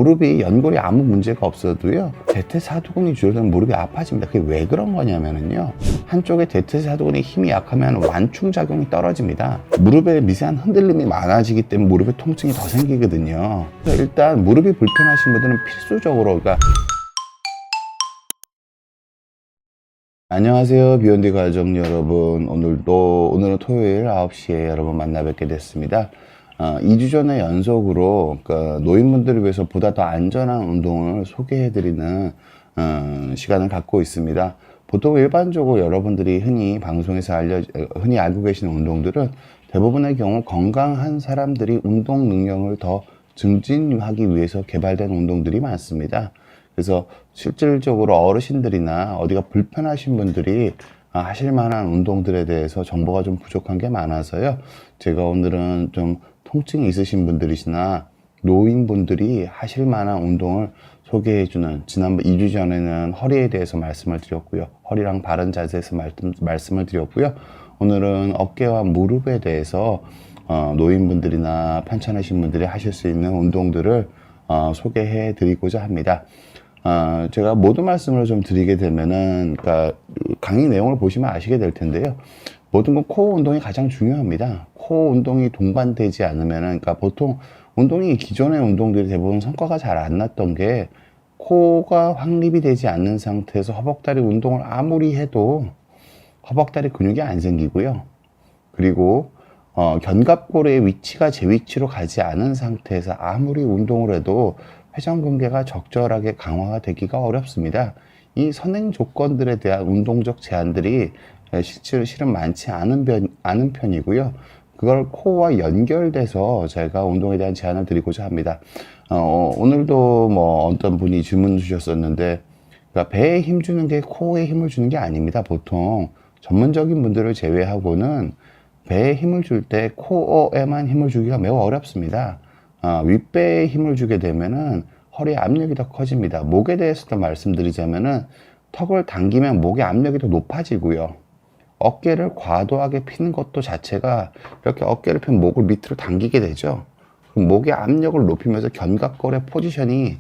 무릎이 연골이 아무 문제가 없어도요, 대퇴사두근이 줄어들면 무릎이 아파집니다. 그게 왜 그런 거냐면요, 한쪽에 대퇴사두근의 힘이 약하면 완충작용이 떨어집니다. 무릎에 미세한 흔들림이 많아지기 때문에 무릎에 통증이 더 생기거든요. 그래서 일단 무릎이 불편하신 분들은 필수적으로, 안녕하세요, 비욘디 가족 여러분. 오늘은 토요일 9시에 여러분 만나 뵙게 됐습니다. 2주 전에 연속으로 노인분들을 위해서 보다 더 안전한 운동을 소개해드리는 시간을 갖고 있습니다. 보통 일반적으로 여러분들이 흔히 알고 계시는 운동들은 대부분의 경우 건강한 사람들이 운동 능력을 더 증진하기 위해서 개발된 운동들이 많습니다. 그래서 실질적으로 어르신들이나 어디가 불편하신 분들이 하실 만한 운동들에 대해서 정보가 좀 부족한 게 많아서요, 제가 오늘은 좀 통증이 있으신 분들이시나 노인분들이 하실 만한 운동을 소개해주는, 지난번 2주 전에는 허리에 대해서 말씀을 드렸고요, 허리랑 바른 자세에서 말씀을 드렸고요, 오늘은 어깨와 무릎에 대해서 노인분들이나 편찮으신 분들이 하실 수 있는 운동들을 소개해 드리고자 합니다. 제가 모든 말씀을 좀 드리게 되면은, 강의 내용을 보시면 아시게 될 텐데요, 모든 건 코어 운동이 가장 중요합니다. 코어 운동이 동반되지 않으면은, 보통 운동이, 기존의 운동들이 대부분 성과가 잘 안 났던 게, 코어가 확립이 되지 않는 상태에서 허벅다리 운동을 아무리 해도 허벅다리 근육이 안 생기고요, 그리고 견갑골의 위치가 제 위치로 가지 않은 상태에서 아무리 운동을 해도 회전근개가 적절하게 강화가 되기가 어렵습니다. 이 선행 조건들에 대한 운동적 제한들이 실은 많지 않은 편이고요. 그걸 코어와 연결돼서 제가 운동에 대한 제안을 드리고자 합니다. 오늘도 어떤 분이 질문 주셨었는데, 배에 힘 주는 게 코어에 힘을 주는 게 아닙니다. 보통 전문적인 분들을 제외하고는 배에 힘을 줄 때 코어에만 힘을 주기가 매우 어렵습니다. 윗배에 힘을 주게 되면은 허리에 압력이 더 커집니다. 목에 대해서도 말씀드리자면은, 턱을 당기면 목의 압력이 더 높아지고요, 어깨를 과도하게 피는 것도 자체가, 이렇게 어깨를 펴면 목을 밑으로 당기게 되죠. 그럼 목의 압력을 높이면서 견갑골의 포지션이,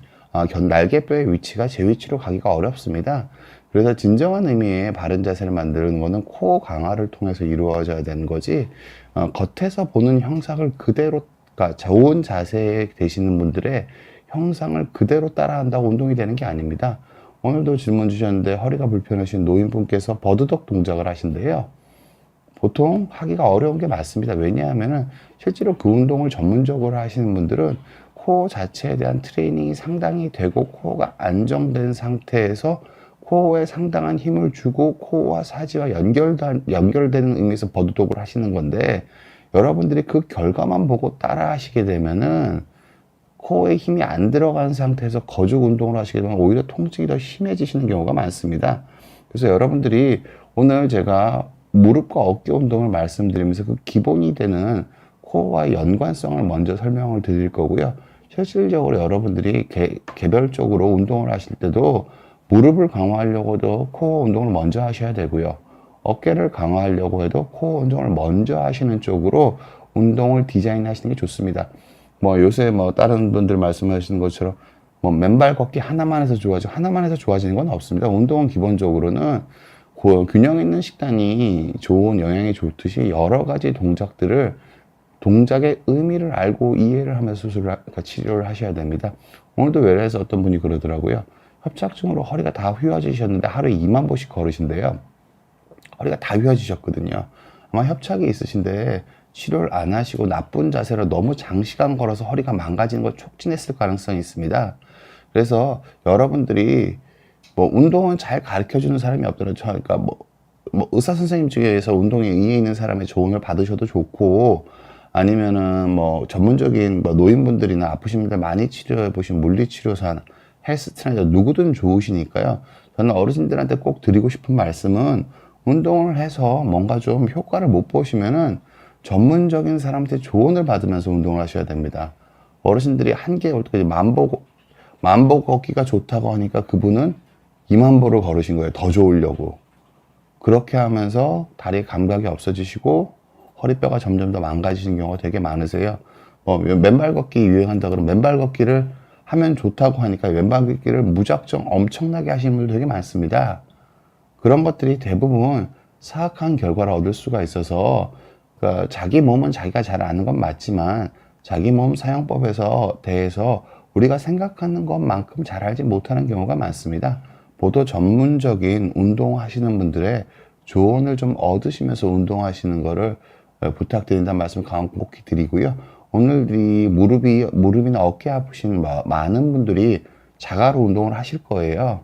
날개뼈의 위치가 제 위치로 가기가 어렵습니다. 그래서 진정한 의미의 바른 자세를 만드는 거는 코어 강화를 통해서 이루어져야 되는 거지, 겉에서 보는 형상을 그대로, 좋은 자세에 되시는 분들의 형상을 그대로 따라한다고 운동이 되는 게 아닙니다. 오늘도 질문 주셨는데, 허리가 불편하신 노인분께서 버드덕 동작을 하신대요. 보통 하기가 어려운 게 맞습니다. 왜냐하면 실제로 그 운동을 전문적으로 하시는 분들은 코어 자체에 대한 트레이닝이 상당히 되고, 코어가 안정된 상태에서 코어에 상당한 힘을 주고 코어와 사지와 연결되는 의미에서 버드독을 하시는 건데, 여러분들이 그 결과만 보고 따라 하시게 되면은 코어에 힘이 안 들어간 상태에서 거죽 운동을 하시게 되면 오히려 통증이 더 심해지시는 경우가 많습니다. 그래서 여러분들이, 오늘 제가 무릎과 어깨 운동을 말씀드리면서 그 기본이 되는 코어와의 연관성을 먼저 설명을 드릴 거고요, 실질적으로 여러분들이 개별적으로 운동을 하실 때도 무릎을 강화하려고도 코어 운동을 먼저 하셔야 되고요, 어깨를 강화하려고 해도 코어 운동을 먼저 하시는 쪽으로 운동을 디자인하시는 게 좋습니다. 요새 다른 분들 말씀하시는 것처럼 맨발 걷기 하나만 해서 좋아지는 건 없습니다. 운동은 기본적으로는 균형 있는 식단이 좋은 영양이 좋듯이 여러 가지 동작의 의미를 알고 이해를 하면서 치료를 하셔야 됩니다. 오늘도 외래에서 어떤 분이 그러더라고요. 협착증으로 허리가 다 휘어지셨는데 하루에 2만 보씩 걸으신대요. 허리가 다 휘어지셨거든요. 아마 협착이 있으신데 치료를 안 하시고 나쁜 자세로 너무 장시간 걸어서 허리가 망가지는 걸 촉진했을 가능성이 있습니다. 그래서 여러분들이 운동은 잘 가르쳐 주는 사람이 없더라도, 의사 선생님 중에서 운동에 이해 있는 사람의 조언을 받으셔도 좋고, 아니면은 전문적인 노인분들이나 아프신 분들 많이 치료해 보신 물리치료사, 헬스 트레이너 누구든 좋으시니까요. 저는 어르신들한테 꼭 드리고 싶은 말씀은, 운동을 해서 뭔가 좀 효과를 못 보시면은 전문적인 사람한테 조언을 받으면서 운동을 하셔야 됩니다. 어르신들이 한계 올 때까지 만보 걷기가 좋다고 하니까 그분은 2만 보를 걸으신 거예요. 더 좋으려고. 그렇게 하면서 다리 감각이 없어지시고 허리뼈가 점점 더 망가지시는 경우가 되게 많으세요. 맨발 걷기 유행한다 그러면 맨발 걷기를 하면 좋다고 하니까 왼발 걷기를 무작정 엄청나게 하시는 분들 되게 많습니다. 그런 것들이 대부분 사악한 결과를 얻을 수가 있어서 그러니까 자기 몸은 자기가 잘 아는 건 맞지만 자기 몸 사용법에서 대해서 우리가 생각하는 것만큼 잘 알지 못하는 경우가 많습니다. 보도 전문적인 운동하시는 분들의 조언을 좀 얻으시면서 운동하시는 거를 부탁드린다는 말씀을 간곡히 드리고요. 오늘 이 무릎이나 어깨 아프신 많은 분들이 자가로 운동을 하실 거예요.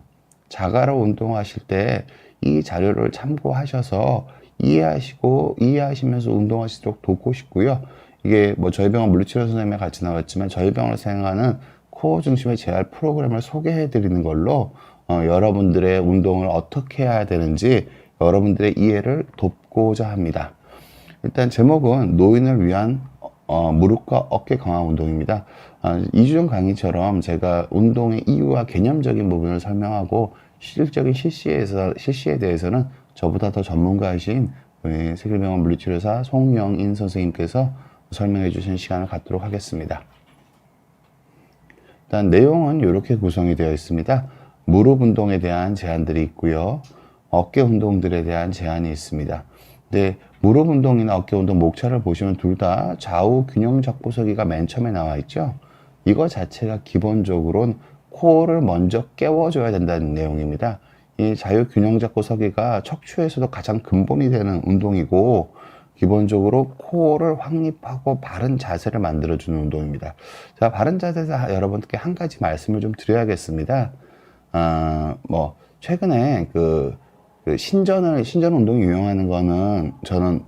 자가로 운동하실 때 이 자료를 참고하셔서 이해하시면서 운동하시도록 돕고 싶고요. 이게 뭐 저희 병원 물리치료 선생님과 같이 나왔지만 저희 병원에서 생각하는 코어 중심의 재활 프로그램을 소개해 드리는 걸로 여러분들의 운동을 어떻게 해야 되는지 여러분들의 이해를 돕고자 합니다. 일단 제목은 노인을 위한 무릎과 어깨 강화 운동입니다. 2주 전 강의처럼 제가 운동의 이유와 개념적인 부분을 설명하고 실질적인 실시에 대해서는 저보다 더 전문가이신 우리 세계병원 물리치료사 송영인 선생님께서 설명해 주신 시간을 갖도록 하겠습니다. 일단 내용은 이렇게 구성이 되어 있습니다. 무릎 운동에 대한 제한들이 있고요. 어깨 운동들에 대한 제한이 있습니다. 근데 무릎 운동이나 어깨 운동 목차를 보시면 둘 다 좌우 균형 잡고 서기가 맨 처음에 나와 있죠. 이거 자체가 기본적으로는 코어를 먼저 깨워줘야 된다는 내용입니다. 이 자유 균형 잡고 서기가 척추에서도 가장 근본이 되는 운동이고 기본적으로 코어를 확립하고 바른 자세를 만들어주는 운동입니다. 자, 바른 자세에서 여러분께 한 가지 말씀을 좀 드려야겠습니다. 최근에 신전 운동이 유행하는 거는 저는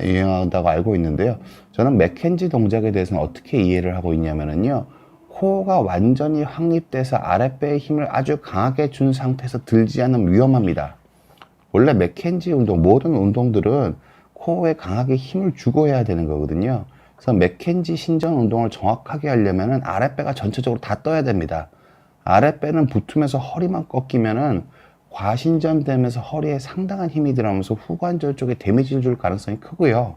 유행한다고 알고 있는데요. 저는 맥켄지 동작에 대해서는 어떻게 이해를 하고 있냐면요. 코어가 완전히 확립돼서 아랫배에 힘을 아주 강하게 준 상태에서 들지 않으면 위험합니다. 원래 맥켄지 운동, 모든 운동들은 코어에 강하게 힘을 주고 해야 되는 거거든요. 그래서 맥켄지 신전 운동을 정확하게 하려면 아랫배가 전체적으로 다 떠야 됩니다. 아랫배는 붙으면서 허리만 꺾이면은 과신전되면서 허리에 상당한 힘이 들어가면서 후관절 쪽에 데미지를 줄 가능성이 크고요.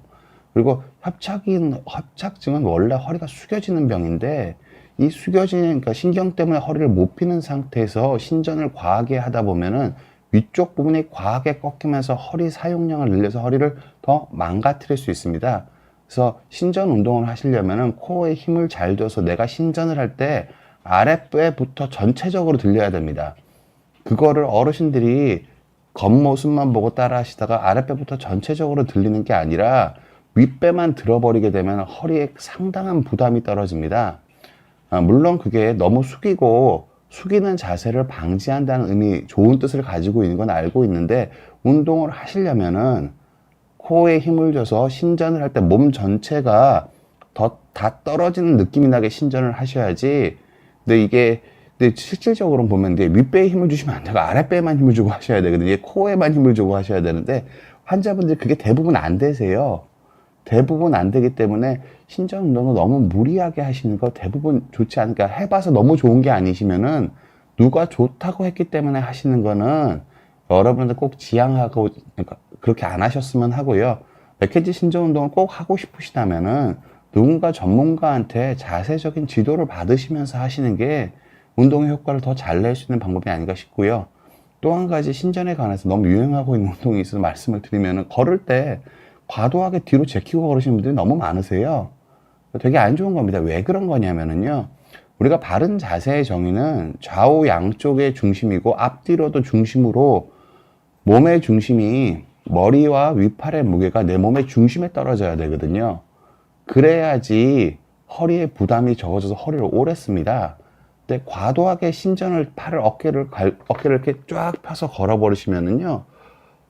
그리고 협착증은 원래 허리가 숙여지는 병인데 이 그러니까 신경 때문에 허리를 못 피는 상태에서 신전을 과하게 하다 보면은 위쪽 부분이 과하게 꺾이면서 허리 사용량을 늘려서 허리를 더 망가뜨릴 수 있습니다. 그래서 신전 운동을 하시려면은 코어에 힘을 잘 줘서 내가 신전을 할 때 아랫배부터 전체적으로 들려야 됩니다. 그거를 어르신들이 겉모습만 보고 따라 하시다가 아랫배부터 전체적으로 들리는 게 아니라 윗배만 들어버리게 되면 허리에 상당한 부담이 떨어집니다. 물론 그게 너무 숙이는 자세를 방지한다는 좋은 뜻을 가지고 있는 건 알고 있는데 운동을 하시려면은 코어에 힘을 줘서 신전을 할 때 몸 전체가 다 떨어지는 느낌이 나게 신전을 하셔야지. 근데 실질적으로 보면 윗배에 힘을 주시면 안 되고 아랫배에만 힘을 주고 하셔야 되거든요. 코어에만 힘을 주고 하셔야 되는데 환자분들이 그게 대부분 안 되세요. 대부분 안 되기 때문에 신전 운동을 너무 무리하게 하시는 거 대부분 좋지 않으니까 해봐서 너무 좋은 게 아니시면은 누가 좋다고 했기 때문에 하시는 거는 여러분들 꼭 지양하고 그러니까 그렇게 안 하셨으면 하고요. 맥켄지 신전 운동을 꼭 하고 싶으시다면은 누군가 전문가한테 자세적인 지도를 받으시면서 하시는 게 운동의 효과를 더 잘 낼 수 있는 방법이 아닌가 싶고요. 또 한 가지 신전에 관해서 너무 유행하고 있는 운동이 있어서 말씀을 드리면은 걸을 때 과도하게 뒤로 제키고 걸으시는 분들이 너무 많으세요. 되게 안 좋은 겁니다. 왜 그런 거냐면은요. 우리가 바른 자세의 정의는 좌우 양쪽의 중심이고 앞뒤로도 중심으로 몸의 중심이 머리와 위팔의 무게가 내 몸의 중심에 떨어져야 되거든요. 그래야지 허리에 부담이 적어져서 허리를 오래 씁니다. 근데 과도하게 신전을 어깨를 이렇게 쫙 펴서 걸어버리시면은요.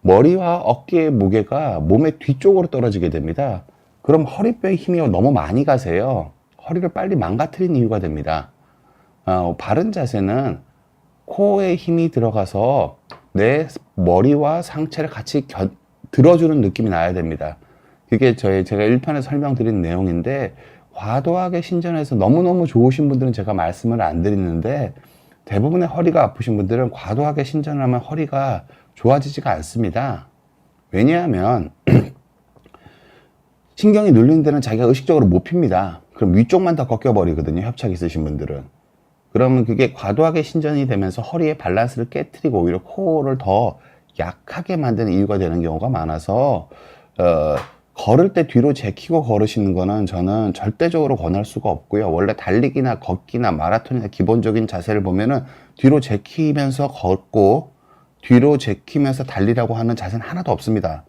머리와 어깨의 무게가 몸의 뒤쪽으로 떨어지게 됩니다. 그럼 허리뼈에 힘이 너무 많이 가세요. 허리를 빨리 망가뜨리는 이유가 됩니다. 바른 자세는 코어에 힘이 들어가서 내 머리와 상체를 같이 들어주는 느낌이 나야 됩니다. 그게 제가 1편에서 설명드린 내용인데 과도하게 신전해서 너무너무 좋으신 분들은 제가 말씀을 안 드리는데 대부분의 허리가 아프신 분들은 과도하게 신전을 하면 허리가 좋아지지가 않습니다. 왜냐하면 신경이 눌리는 데는 자기가 의식적으로 못 핍니다. 그럼 위쪽만 다 꺾여버리거든요. 협착 있으신 분들은. 그러면 그게 과도하게 신전이 되면서 허리의 밸런스를 깨트리고 오히려 코어를 더 약하게 만드는 이유가 되는 경우가 많아서 걸을 때 뒤로 제키고 걸으시는 거는 저는 절대적으로 권할 수가 없고요. 원래 달리기나 걷기나 마라톤이나 기본적인 자세를 보면은 뒤로 제키면서 걷고 뒤로 제키면서 달리라고 하는 자세는 하나도 없습니다.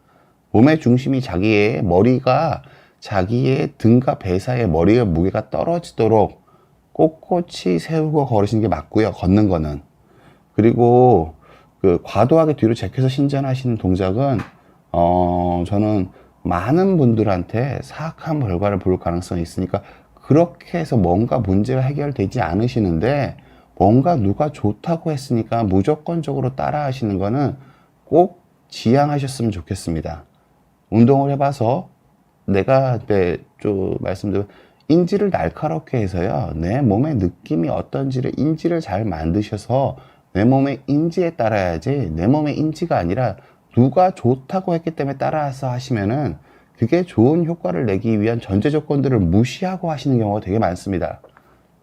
몸의 중심이 자기의 머리가 자기의 등과 배 사이에 머리의 무게가 떨어지도록 꼿꼿이 세우고 걸으시는 게 맞고요. 걷는 거는. 그리고 그 과도하게 뒤로 제껴서 신전하시는 동작은 저는 많은 분들한테 사악한 결과를 볼 가능성이 있으니까 그렇게 해서 뭔가 문제가 해결되지 않으시는데 뭔가 누가 좋다고 했으니까 무조건적으로 따라 하시는 거는 꼭 지양하셨으면 좋겠습니다. 운동을 해봐서 내가 좀 말씀드린 인지를 날카롭게 해서요. 내 몸의 느낌이 어떤지를 인지를 잘 만드셔서 내 몸의 인지에 따라야지 내 몸의 인지가 아니라 누가 좋다고 했기 때문에 따라서 하시면은 그게 좋은 효과를 내기 위한 전제 조건들을 무시하고 하시는 경우가 되게 많습니다.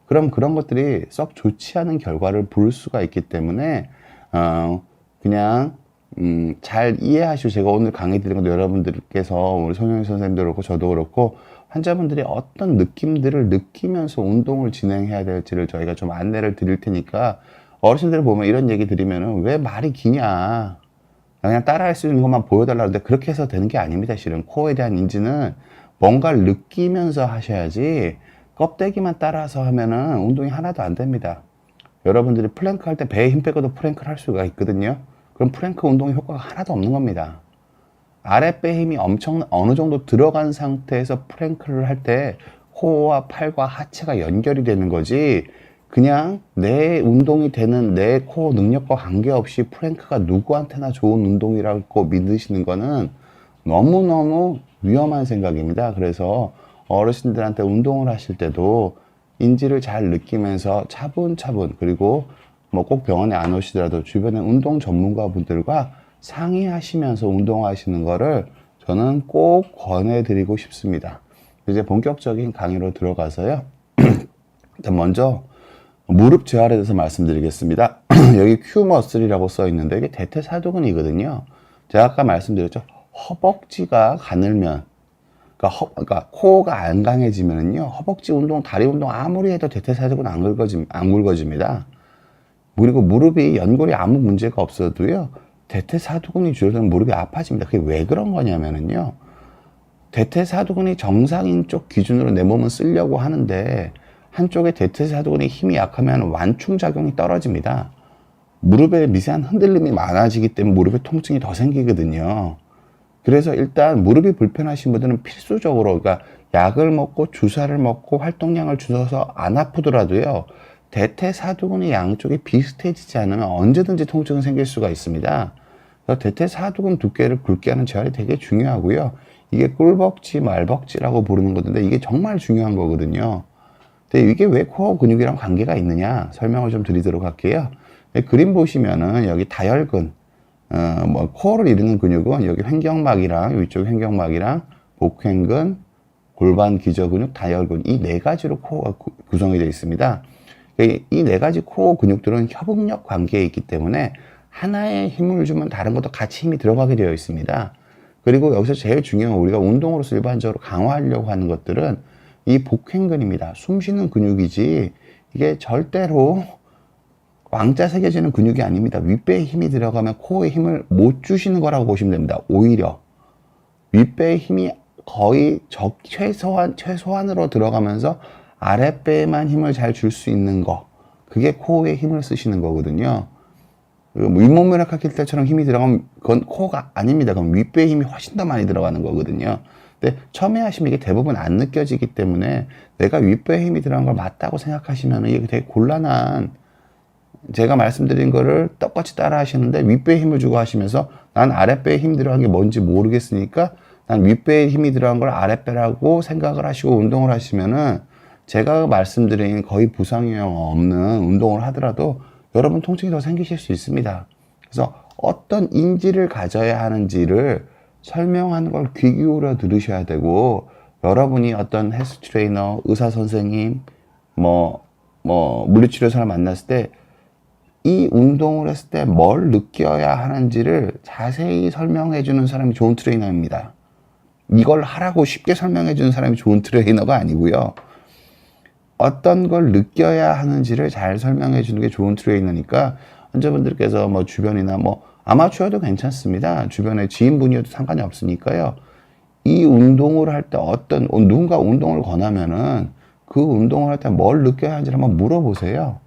그럼 그런 것들이 썩 좋지 않은 결과를 볼 수가 있기 때문에 그냥 잘 이해하시고 제가 오늘 강의 드린 것도 여러분들께서 우리 손영희 선생님도 그렇고 저도 그렇고 환자분들이 어떤 느낌들을 느끼면서 운동을 진행해야 될지를 저희가 좀 안내를 드릴 테니까 어르신들 보면 이런 얘기 드리면은 왜 말이 기냐 그냥 따라할 수 있는 것만 보여달라는데 그렇게 해서 되는 게 아닙니다. 실은 코어에 대한 인지는 뭔가를 느끼면서 하셔야지 껍데기만 따라서 하면은 운동이 하나도 안 됩니다. 여러분들이 플랭크 할 때 배에 힘 빼고도 플랭크를 할 수가 있거든요. 그럼 플랭크 운동의 효과가 하나도 없는 겁니다. 아랫배 힘이 어느 정도 들어간 상태에서 플랭크를 할 때 코어와 팔과 하체가 연결이 되는 거지 그냥 내 운동이 되는 내 코어 능력과 관계없이 플랭크가 누구한테나 좋은 운동이라고 믿으시는 거는 너무너무 위험한 생각입니다. 그래서 어르신들한테 운동을 하실 때도 인지를 잘 느끼면서 차분차분 그리고 뭐 꼭 병원에 안 오시더라도 주변의 운동 전문가 분들과 상의하시면서 운동하시는 거를 저는 꼭 권해드리고 싶습니다. 이제 본격적인 강의로 들어가서요. 일단 먼저 무릎 재활에 대해서 말씀드리겠습니다. 여기 Q머슬이라고 써 있는데 이게 대퇴사두근이거든요. 제가 아까 말씀드렸죠. 허벅지가 가늘면 그러니까 코어가 안 강해지면은요. 허벅지 운동, 다리 운동 아무리 해도 대퇴사두근 안 굵어집니다. 그리고 무릎이 연골이 아무 문제가 없어도요. 대퇴사두근이 줄어들면 무릎이 아파집니다. 그게 왜 그런 거냐면은요. 대퇴사두근이 정상인 쪽 기준으로 내 몸은 쓰려고 하는데 한쪽에 대퇴사두근의 힘이 약하면 완충작용이 떨어집니다. 무릎에 미세한 흔들림이 많아지기 때문에 무릎에 통증이 더 생기거든요. 그래서 일단 무릎이 불편하신 분들은 필수적으로 그러니까 약을 먹고 주사를 먹고 활동량을 줄여서 안 아프더라도요. 대퇴사두근의 양쪽이 비슷해지지 않으면 언제든지 통증은 생길 수가 있습니다. 그래서 대퇴사두근 두께를 굵게 하는 재활이 되게 중요하고요. 이게 꿀벅지, 말벅지라고 부르는 건데 이게 정말 중요한 거거든요. 근데 이게 왜 코어 근육이랑 관계가 있느냐 설명을 좀 드리도록 할게요. 그림 보시면은 여기 다혈근, 뭐 코어를 이루는 근육은 여기 횡격막이랑 위쪽 횡격막이랑 복횡근, 골반 기저근육, 다혈근 이 네 가지로 코어가 구성이 되어 있습니다. 이 네 가지 코어 근육들은 협응력 관계에 있기 때문에 하나에 힘을 주면 다른 것도 같이 힘이 들어가게 되어 있습니다. 그리고 여기서 제일 중요한 우리가 운동으로서 일반적으로 강화하려고 하는 것들은 이 복횡근입니다. 숨 쉬는 근육이지 이게 절대로 왕자 새겨지는 근육이 아닙니다. 윗배에 힘이 들어가면 코어에 힘을 못 주시는 거라고 보시면 됩니다. 오히려 윗배에 힘이 거의 최소한으로 들어가면서 아랫배에만 힘을 잘 줄 수 있는 거 그게 코어에 힘을 쓰시는 거거든요. 윗몸면역학일 때처럼 힘이 들어가면 그건 코어가 아닙니다. 그럼 윗배에 힘이 훨씬 더 많이 들어가는 거거든요. 근데 처음에 하시면 이게 대부분 안 느껴지기 때문에 내가 윗배에 힘이 들어간 걸 맞다고 생각하시면 이게 되게 곤란한 제가 말씀드린 거를 똑같이 따라 하시는데 윗배에 힘을 주고 하시면서 난 아랫배에 힘 들어간 게 뭔지 모르겠으니까 난 윗배에 힘이 들어간 걸 아랫배라고 생각을 하시고 운동을 하시면은 제가 말씀드린 거의 부상 유형 없는 운동을 하더라도 여러분 통증이 더 생기실 수 있습니다. 그래서 어떤 인지를 가져야 하는지를 설명하는 걸 귀 기울여 들으셔야 되고 여러분이 어떤 헬스 트레이너, 의사 선생님, 뭐 물리치료사를 만났을 때 이 운동을 했을 때 뭘 느껴야 하는지를 자세히 설명해 주는 사람이 좋은 트레이너입니다. 이걸 하라고 쉽게 설명해 주는 사람이 좋은 트레이너가 아니고요. 어떤 걸 느껴야 하는지를 잘 설명해 주는 게 좋은 트레이너니까 환자분들께서 주변이나 아마추어도 괜찮습니다. 주변에 지인분이어도 상관이 없으니까요. 이 운동을 할 때 누군가 운동을 권하면은 그 운동을 할 때 뭘 느껴야 하는지를 한번 물어보세요.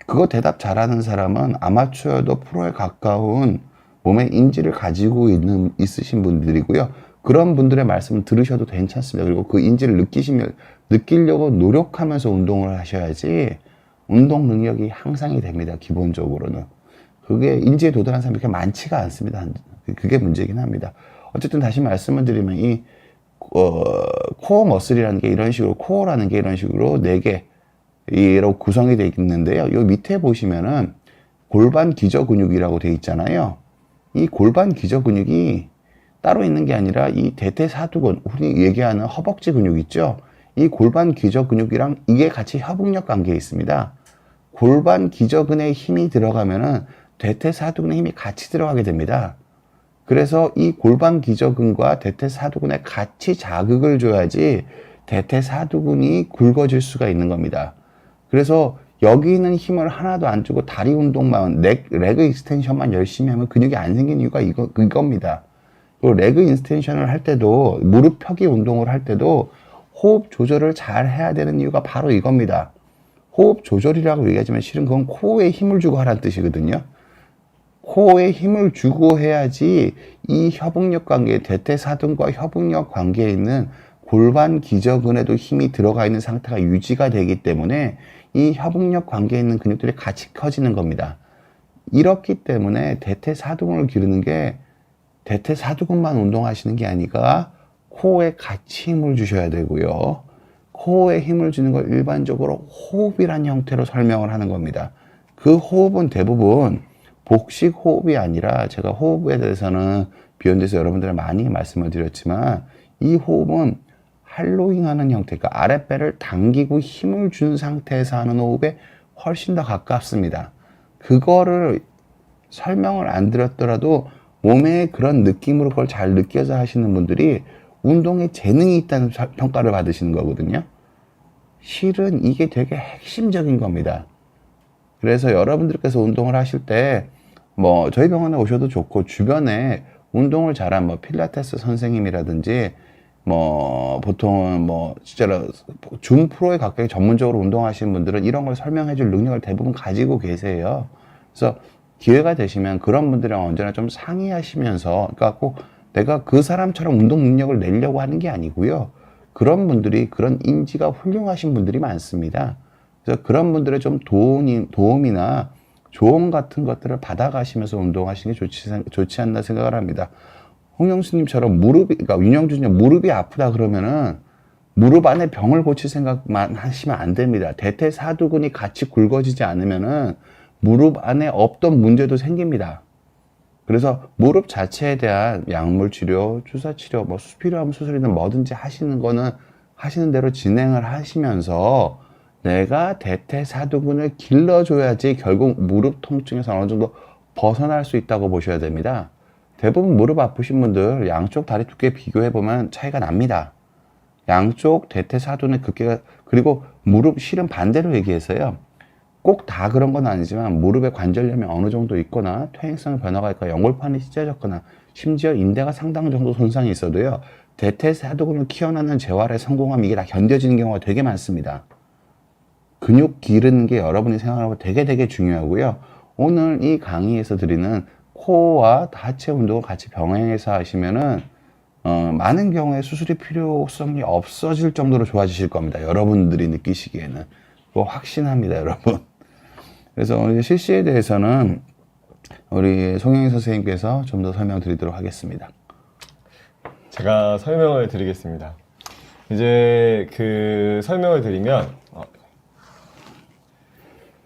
그거 대답 잘하는 사람은 아마추어도 프로에 가까운 몸의 인지를 가지고 있으신 분들이고요. 그런 분들의 말씀을 들으셔도 괜찮습니다. 그리고 그 인지를 느끼려고 노력하면서 운동을 하셔야지 운동 능력이 향상이 됩니다. 기본적으로는. 그게 인지에 도달한 사람이 그렇게 많지가 않습니다. 그게 문제긴 합니다. 어쨌든 다시 말씀을 드리면 코어 머슬이라는 게 이런 식으로, 코어라는 게 이런 식으로 4개, 이로 구성이 되어 있는데요. 요 밑에 보시면은 골반 기저 근육이라고 되어 있잖아요. 이 골반 기저 근육이 따로 있는 게 아니라 이 대퇴사두근, 흔히 얘기하는 허벅지 근육 있죠. 이 골반 기저 근육이랑 이게 같이 협응력 관계에 있습니다. 골반 기저근에 힘이 들어가면은 대퇴사두근에 힘이 같이 들어가게 됩니다. 그래서 이 골반 기저근과 대퇴사두근에 같이 자극을 줘야지 대퇴사두근이 굵어질 수가 있는 겁니다. 그래서 여기 있는 힘을 하나도 안 주고 다리 운동만, 레그 익스텐션만 열심히 하면 근육이 안 생긴 이유가 이겁니다. 그리고 레그 익스텐션을 할 때도, 무릎 펴기 운동을 할 때도 호흡 조절을 잘 해야 되는 이유가 바로 이겁니다. 호흡 조절이라고 얘기하지만 실은 그건 코어에 힘을 주고 하라는 뜻이거든요. 코어에 힘을 주고 해야지 이 협응력 관계, 대퇴사두근과 협응력 관계에 있는 골반 기저근에도 힘이 들어가 있는 상태가 유지가 되기 때문에 이 협응력 관계에 있는 근육들이 같이 커지는 겁니다. 이렇기 때문에 대퇴사두근을 기르는 게 대퇴사두근만 운동하시는 게 아니라 코어에 같이 힘을 주셔야 되고요. 코어에 힘을 주는 걸 일반적으로 호흡이란 형태로 설명을 하는 겁니다. 그 호흡은 대부분 복식 호흡이 아니라, 제가 호흡에 대해서는 비욘드에서 여러분들 많이 말씀을 드렸지만, 이 호흡은 할로잉 하는 형태, 그러니까 아랫배를 당기고 힘을 준 상태에서 하는 호흡에 훨씬 더 가깝습니다. 그거를 설명을 안 드렸더라도 몸에 그런 느낌으로 그걸 잘 느껴서 하시는 분들이 운동에 재능이 있다는 평가를 받으시는 거거든요. 실은 이게 되게 핵심적인 겁니다. 그래서 여러분들께서 운동을 하실 때 저희 병원에 오셔도 좋고, 주변에 운동을 잘한 필라테스 선생님이라든지 보통은 진짜로 준 프로에 가까이 전문적으로 운동하시는 분들은 이런 걸 설명해 줄 능력을 대부분 가지고 계세요. 그래서 기회가 되시면 그런 분들이랑 언제나 좀 상의하시면서, 그러니까 꼭 내가 그 사람처럼 운동 능력을 내려고 하는 게 아니고요. 그런 분들이, 그런 인지가 훌륭하신 분들이 많습니다. 그래서 그런 분들의 좀 도움이나 조언 같은 것들을 받아가시면서 운동하시는 게 좋지 않나 생각을 합니다. 홍영수님처럼 그러니까 윤영준님 무릎이 아프다 그러면은 무릎 안에 병을 고칠 생각만 하시면 안 됩니다. 대퇴사두근이 같이 굵어지지 않으면은 무릎 안에 없던 문제도 생깁니다. 그래서 무릎 자체에 대한 약물 치료, 주사 치료, 필요하면 수술이든 뭐든지 하시는 거는 하시는 대로 진행을 하시면서 내가 대퇴사두근을 길러줘야지 결국 무릎 통증에서 어느 정도 벗어날 수 있다고 보셔야 됩니다. 대부분 무릎 아프신 분들 양쪽 다리 두께 비교해보면 차이가 납니다. 양쪽 대퇴사두근의 극계가, 그리고 무릎, 실은 반대로 얘기해서요. 꼭 다 그런 건 아니지만 무릎의 관절염이 어느 정도 있거나 퇴행성 변화가 있거나 연골판이 찢어졌거나 심지어 인대가 상당 정도 손상이 있어도요. 대퇴사두근을 키워나는 재활에 성공하면 이게 다 견뎌지는 경우가 되게 많습니다. 근육 기르는 게 여러분이 생각하고 되게 중요하고요. 오늘 이 강의에서 드리는 코어와 하체 운동을 같이 병행해서 하시면은 많은 경우에 수술이 필요성이 없어질 정도로 좋아지실 겁니다. 여러분들이 느끼시기에는. 그거 확신합니다, 여러분. 그래서 오늘 실시에 대해서는 우리 송영희 선생님께서 좀 더 설명드리도록 하겠습니다. 제가 설명을 드리겠습니다. 이제 그 설명을 드리면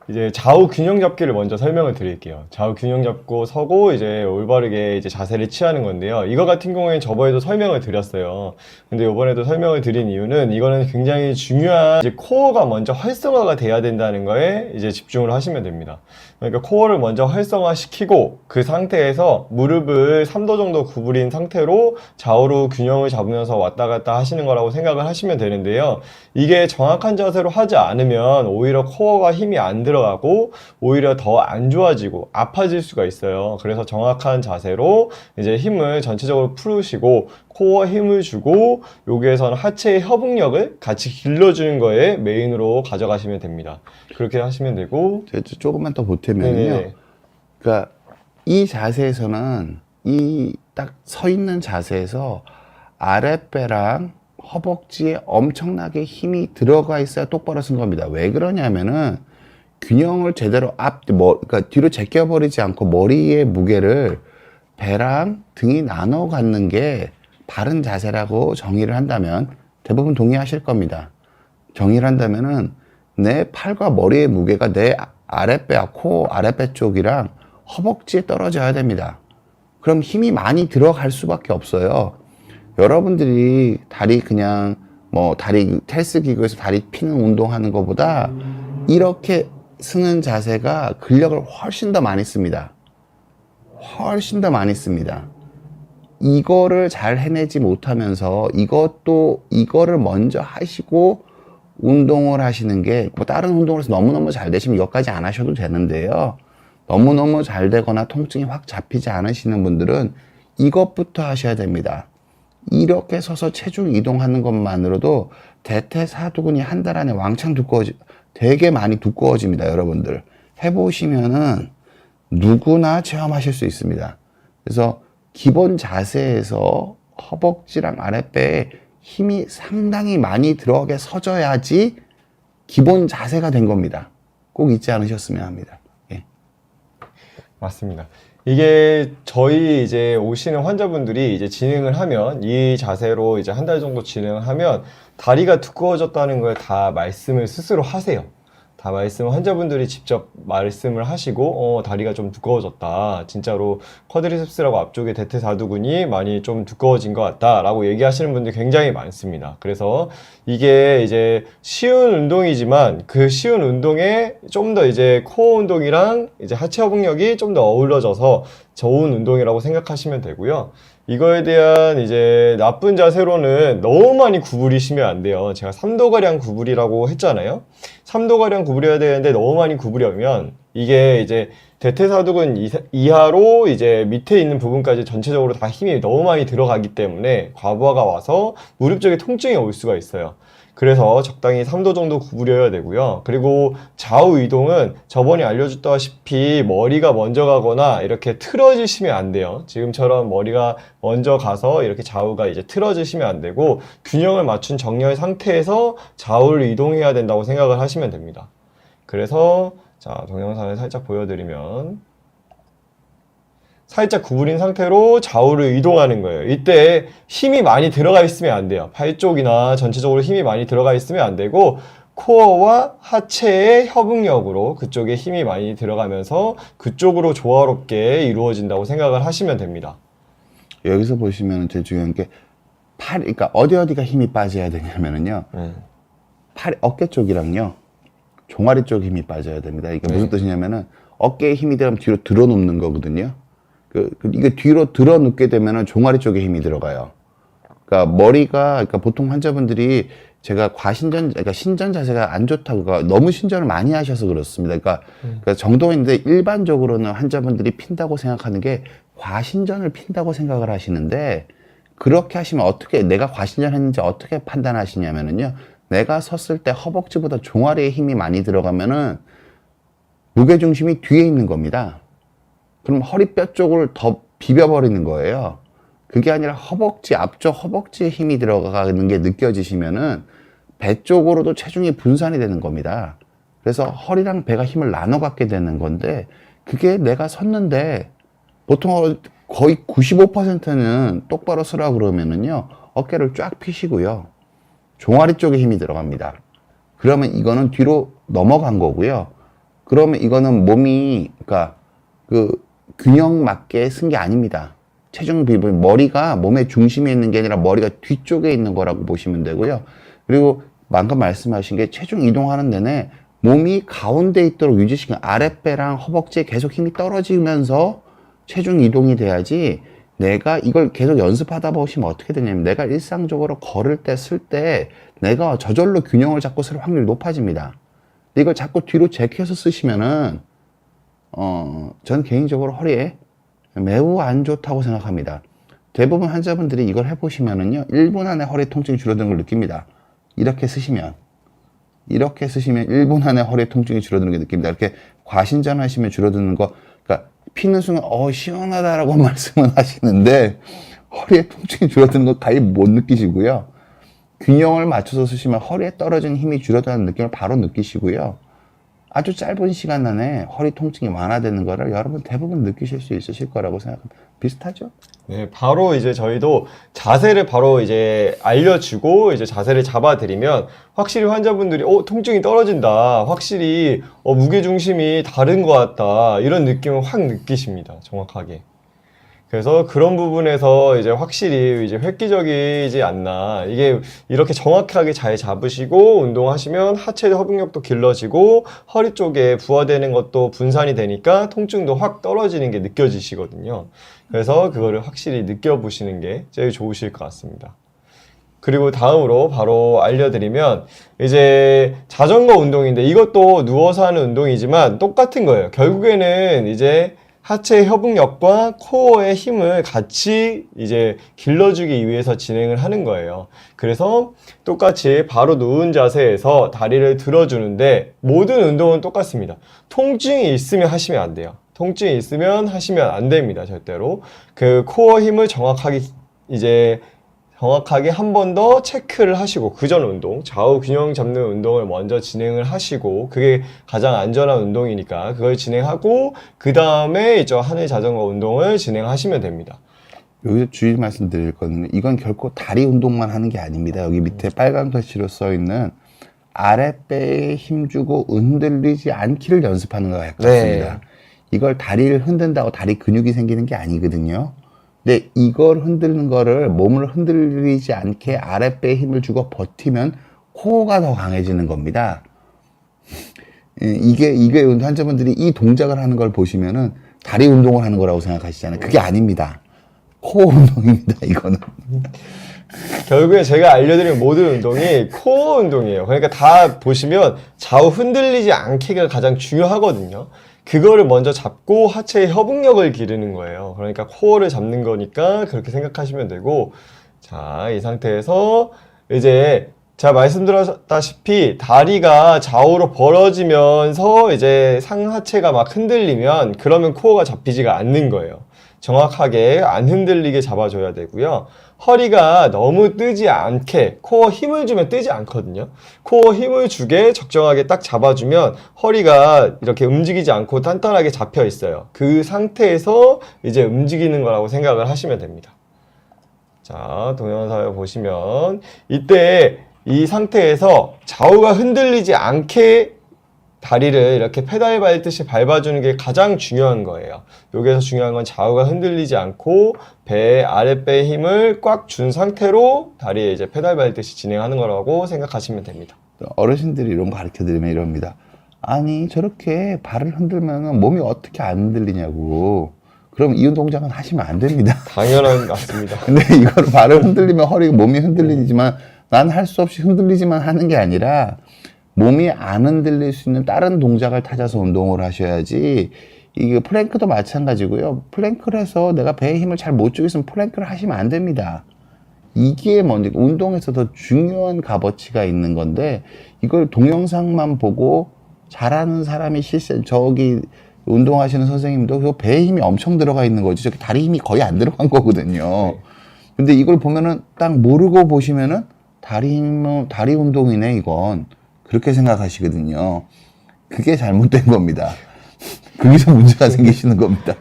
이제 좌우 균형 잡기를 먼저 설명을 드릴게요. 좌우 균형 잡고 서고 이제 올바르게 이제 자세를 취하는 건데요. 이거 같은 경우에 저번에도 설명을 드렸어요. 근데 이번에도 설명을 드린 이유는 이거는 굉장히 중요한 이제 코어가 먼저 활성화가 돼야 된다는 거에 이제 집중을 하시면 됩니다. 그러니까 코어를 먼저 활성화시키고 그 상태에서 무릎을 3도 정도 구부린 상태로 좌우로 균형을 잡으면서 왔다 갔다 하시는 거라고 생각을 하시면 되는데요. 이게 정확한 자세로 하지 않으면 오히려 코어가 힘이 안 들어가고 오히려 더 안 좋아지고 아파질 수가 있어요. 그래서 정확한 자세로 이제 힘을 전체적으로 풀으시고 코어에 힘을 주고 여기에서는 하체의 협응력을 같이 길러주는 거에 메인으로 가져가시면 됩니다. 그렇게 하시면 되고 제가 조금만 더 보태면요. 네네. 그러니까 이 자세에서는 이 딱 서 있는 자세에서 아랫배랑 허벅지에 엄청나게 힘이 들어가 있어야 똑바로 쓴 겁니다. 왜 그러냐면은 균형을 제대로 그러니까 뒤로 제껴버리지 않고 머리의 무게를 배랑 등이 나눠 갖는 게 바른 자세라고 정의를 한다면 대부분 동의하실 겁니다. 정의를 한다면은 내 팔과 머리의 무게가 내 아랫배와 코 아랫배 쪽이랑 허벅지에 떨어져야 됩니다. 그럼 힘이 많이 들어갈 수밖에 없어요. 여러분들이 다리 그냥 다리 헬스 기구에서 다리 피는 운동하는 것보다 이렇게 쓰는 자세가 근력을 훨씬 더 많이 씁니다. 훨씬 더 많이 씁니다. 이거를 잘 해내지 못하면서 이거를 먼저 하시고 운동을 하시는 게 다른 운동을 해서 너무너무 잘 되시면 이것까지 안 하셔도 되는데요. 너무너무 잘 되거나 통증이 확 잡히지 않으시는 분들은 이것부터 하셔야 됩니다. 이렇게 서서 체중 이동하는 것만으로도 대퇴사두근이 한 달 안에 왕창 되게 많이 두꺼워집니다. 여러분들 해보시면은 누구나 체험하실 수 있습니다. 그래서 기본 자세에서 허벅지랑 아랫배에 힘이 상당히 많이 들어가게 서져야지 기본 자세가 된 겁니다. 꼭 잊지 않으셨으면 합니다. 예. 맞습니다. 이게 저희 이제 오시는 환자분들이 이제 진행을 하면 이 자세로 이제 한 달 정도 진행을 하면 다리가 두꺼워졌다는 걸 다 말씀을 스스로 하세요. 다 환자분들이 직접 말씀을 하시고 다리가 좀 두꺼워졌다. 진짜로 쿼드리셉스라고 앞쪽에 대퇴사두근이 많이 좀 두꺼워진 것 같다 라고 얘기하시는 분들이 굉장히 많습니다. 그래서 이게 이제 쉬운 운동이지만 그 쉬운 운동에 좀 더 이제 코어 운동이랑 이제 하체 협응력이 좀 더 어우러져서 좋은 운동이라고 생각하시면 되고요. 이거에 대한 이제 나쁜 자세로는 너무 많이 구부리시면 안 돼요. 제가 3도가량 구부리라고 했잖아요. 3도가량 구부려야 되는데 너무 많이 구부려면 이게 이제 대퇴사두근 이하로 이제 밑에 있는 부분까지 전체적으로 다 힘이 너무 많이 들어가기 때문에 과부하가 와서 무릎 쪽에 통증이 올 수가 있어요. 그래서 적당히 3도 정도 구부려야 되고요. 그리고 좌우 이동은 저번에 알려줬다시피 머리가 먼저 가거나 이렇게 틀어지시면 안 돼요. 지금처럼 머리가 먼저 가서 이렇게 좌우가 이제 틀어지시면 안 되고 균형을 맞춘 정렬 상태에서 좌우를 이동해야 된다고 생각을 하시면 됩니다. 그래서 자, 동영상을 살짝 보여드리면 살짝 구부린 상태로 좌우를 이동하는 거예요. 이때 힘이 많이 들어가 있으면 안 돼요. 팔 쪽이나 전체적으로 힘이 많이 들어가 있으면 안 되고 코어와 하체의 협응력으로 그쪽에 힘이 많이 들어가면서 그쪽으로 조화롭게 이루어진다고 생각을 하시면 됩니다. 여기서 보시면 제일 중요한 게 그러니까 어디가 힘이 빠져야 되냐면은요. 어깨 쪽이랑요. 종아리 쪽에 힘이 빠져야 됩니다. 이게 무슨 뜻이냐면은 어깨에 힘이 들어가면 뒤로 들어눕는 거거든요. 이게 뒤로 들어눕게 되면은 종아리 쪽에 힘이 들어가요. 그러니까 보통 환자분들이 제가 그러니까 신전 자세가 안 좋다고, 너무 신전을 많이 하셔서 그렇습니다. 그러니까 정도인데 일반적으로는 환자분들이 핀다고 생각하는 게 과신전을 핀다고 생각을 하시는데 그렇게 하시면 내가 과신전 했는지 어떻게 판단하시냐면은요. 내가 섰을 때 허벅지보다 종아리에 힘이 많이 들어가면은 무게중심이 뒤에 있는 겁니다. 그럼 허리뼈 쪽을 더 비벼버리는 거예요. 그게 아니라 앞쪽 허벅지에 힘이 들어가는 게 느껴지시면은 배 쪽으로도 체중이 분산이 되는 겁니다. 그래서 허리랑 배가 힘을 나눠 갖게 되는 건데 그게 내가 섰는데 보통 거의 95%는 똑바로 서라 그러면은요. 어깨를 쫙 펴시고요. 종아리 쪽에 힘이 들어갑니다. 그러면 이거는 뒤로 넘어간 거고요. 그러면 이거는 몸이, 그러니까 그 균형 맞게 쓴 게 아닙니다. 체중 비율, 머리가 몸의 중심에 있는 게 아니라 머리가 뒤쪽에 있는 거라고 보시면 되고요. 그리고 방금 말씀하신 게 체중 이동하는 내내 몸이 가운데 있도록 유지시키는 아랫배랑 허벅지에 계속 힘이 떨어지면서 체중 이동이 돼야지 내가 이걸 계속 연습하다 보시면 어떻게 되냐면 내가 일상적으로 걸을 때, 쓸 때 내가 저절로 균형을 잡고 쓸 확률이 높아집니다. 근데 이걸 자꾸 뒤로 제껴서 쓰시면은 저는 개인적으로 허리에 매우 안 좋다고 생각합니다. 대부분 환자분들이 이걸 해보시면은요, 1분 안에 허리 통증이 줄어드는 걸 느낍니다. 이렇게 쓰시면 1분 안에 허리 통증이 줄어드는 게 느낍니다. 이렇게 과신전 하시면 줄어드는 거, 그러니까 피는 순간 시원하다라고 말씀은 하시는데 허리에 통증이 줄어드는 거 거의 못 느끼시고요. 균형을 맞춰서 쓰시면 허리에 떨어진 힘이 줄어드는 느낌을 바로 느끼시고요. 아주 짧은 시간 안에 허리 통증이 완화되는 거를 여러분 대부분 느끼실 수 있으실 거라고 생각합니다. 비슷하죠? 네, 바로 이제 저희도 자세를 바로 이제 알려주고 이제 자세를 잡아드리면 확실히 환자분들이 통증이 떨어진다. 확실히 무게중심이 다른 것 같다. 이런 느낌을 확 느끼십니다. 정확하게. 그래서 그런 부분에서 이제 확실히 이제 획기적이지 않나. 이게 이렇게 정확하게 잘 잡으시고 운동하시면 하체 허벅력도 길러지고 허리 쪽에 부하되는 것도 분산이 되니까 통증도 확 떨어지는 게 느껴지시거든요. 그래서 그거를 확실히 느껴보시는 게 제일 좋으실 것 같습니다. 그리고 다음으로 바로 알려드리면 이제 자전거 운동인데 이것도 누워서 하는 운동이지만 똑같은 거예요. 결국에는 이제 하체 협응력과 코어의 힘을 같이 이제 길러주기 위해서 진행을 하는 거예요. 그래서 똑같이 바로 누운 자세에서 다리를 들어주는데 모든 운동은 똑같습니다. 통증이 있으면 하시면 안 돼요. 통증이 있으면 하시면 안 됩니다. 절대로. 그 코어 힘을 정확하게 한 번 더 체크를 하시고 그 전 운동, 좌우 균형 잡는 운동을 먼저 진행을 하시고 그게 가장 안전한 운동이니까 그걸 진행하고 그 다음에 이제 하늘 자전거 운동을 진행하시면 됩니다. 여기서 주의 말씀드릴 거는 이건 결코 다리 운동만 하는 게 아닙니다. 여기 밑에 빨간 글씨로 써 있는 아랫배에 힘주고 흔들리지 않기를 연습하는 것 같습니다. 네. 이걸 다리를 흔든다고 다리 근육이 생기는 게 아니거든요. 근데 이걸 흔드는 거를 몸을 흔들리지 않게 아랫배에 힘을 주고 버티면 코어가 더 강해지는 겁니다. 이게 환자분들이 이 동작을 하는 걸 보시면은 다리 운동을 하는 거라고 생각하시잖아요. 그게 아닙니다. 코어 운동입니다, 이거는. 결국에 제가 알려드린 모든 운동이 코어 운동이에요. 그러니까 다 보시면 좌우 흔들리지 않게가 가장 중요하거든요. 그거를 먼저 잡고 하체의 협응력을 기르는 거예요. 그러니까 코어를 잡는 거니까 그렇게 생각하시면 되고, 자, 이 상태에서 이제 제가 말씀드렸다시피 다리가 좌우로 벌어지면서 이제 상하체가 막 흔들리면 그러면 코어가 잡히지가 않는 거예요. 정확하게 안 흔들리게 잡아줘야 되고요. 허리가 너무 뜨지 않게 코어 힘을 주면 뜨지 않거든요. 코어 힘을 주게 적정하게 딱 잡아주면 허리가 이렇게 움직이지 않고 단단하게 잡혀 있어요. 그 상태에서 이제 움직이는 거라고 생각을 하시면 됩니다. 자, 동영상을 보시면 이때 이 상태에서 좌우가 흔들리지 않게 다리를 이렇게 페달 밟듯이 밟아주는 게 가장 중요한 거예요. 여기서 중요한 건 좌우가 흔들리지 않고 배 아랫배의 힘을 꽉 준 상태로 다리에 이제 페달 밟듯이 진행하는 거라고 생각하시면 됩니다. 어르신들이 이런 거 가르쳐 드리면 이럽니다. 아니, 저렇게 발을 흔들면 몸이 어떻게 안 흔들리냐고. 그럼 이 동작은 하시면 안 됩니다. 당연한 맞습니다. 근데 이걸 발을 흔들리면 몸이 흔들리지만 난 할 수 없이 흔들리지만 하는 게 아니라 몸이 안 흔들릴 수 있는 다른 동작을 찾아서 운동을 하셔야지. 이게 플랭크도 마찬가지고요. 플랭크를 해서 내가 배에 힘을 잘 못 주고 있으면 플랭크를 하시면 안 됩니다. 이게 먼저 운동에서 더 중요한 값어치가 있는 건데 이걸 동영상만 보고 잘하는 사람이 저기 운동하시는 선생님도 그 배에 힘이 엄청 들어가 있는 거지 저기 다리 힘이 거의 안 들어간 거거든요. 근데 이걸 보면은 딱 모르고 보시면은 다리 운동이네 이건. 그렇게 생각하시거든요. 그게 잘못된 겁니다. 거기서 문제가 생기시는 겁니다.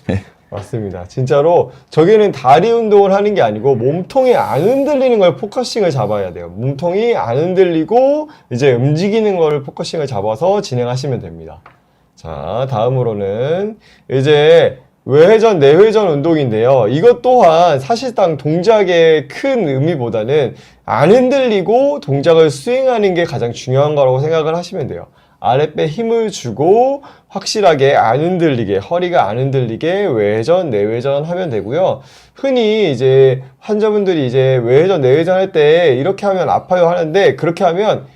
네. 맞습니다. 진짜로 저기는 다리 운동을 하는 게 아니고 몸통이 안 흔들리는 걸 포커싱을 잡아야 돼요. 몸통이 안 흔들리고 이제 움직이는 거를 포커싱을 잡아서 진행하시면 됩니다. 자, 다음으로는 이제 외회전, 내회전 운동인데요. 이것 또한 사실상 동작의 큰 의미보다는 안 흔들리고 동작을 수행하는 게 가장 중요한 거라고 생각을 하시면 돼요. 아랫배 힘을 주고 확실하게 안 흔들리게, 허리가 안 흔들리게 외회전, 내회전 하면 되고요. 흔히 이제 환자분들이 이제 외회전, 내회전 할 때 이렇게 하면 아파요 하는데 그렇게 하면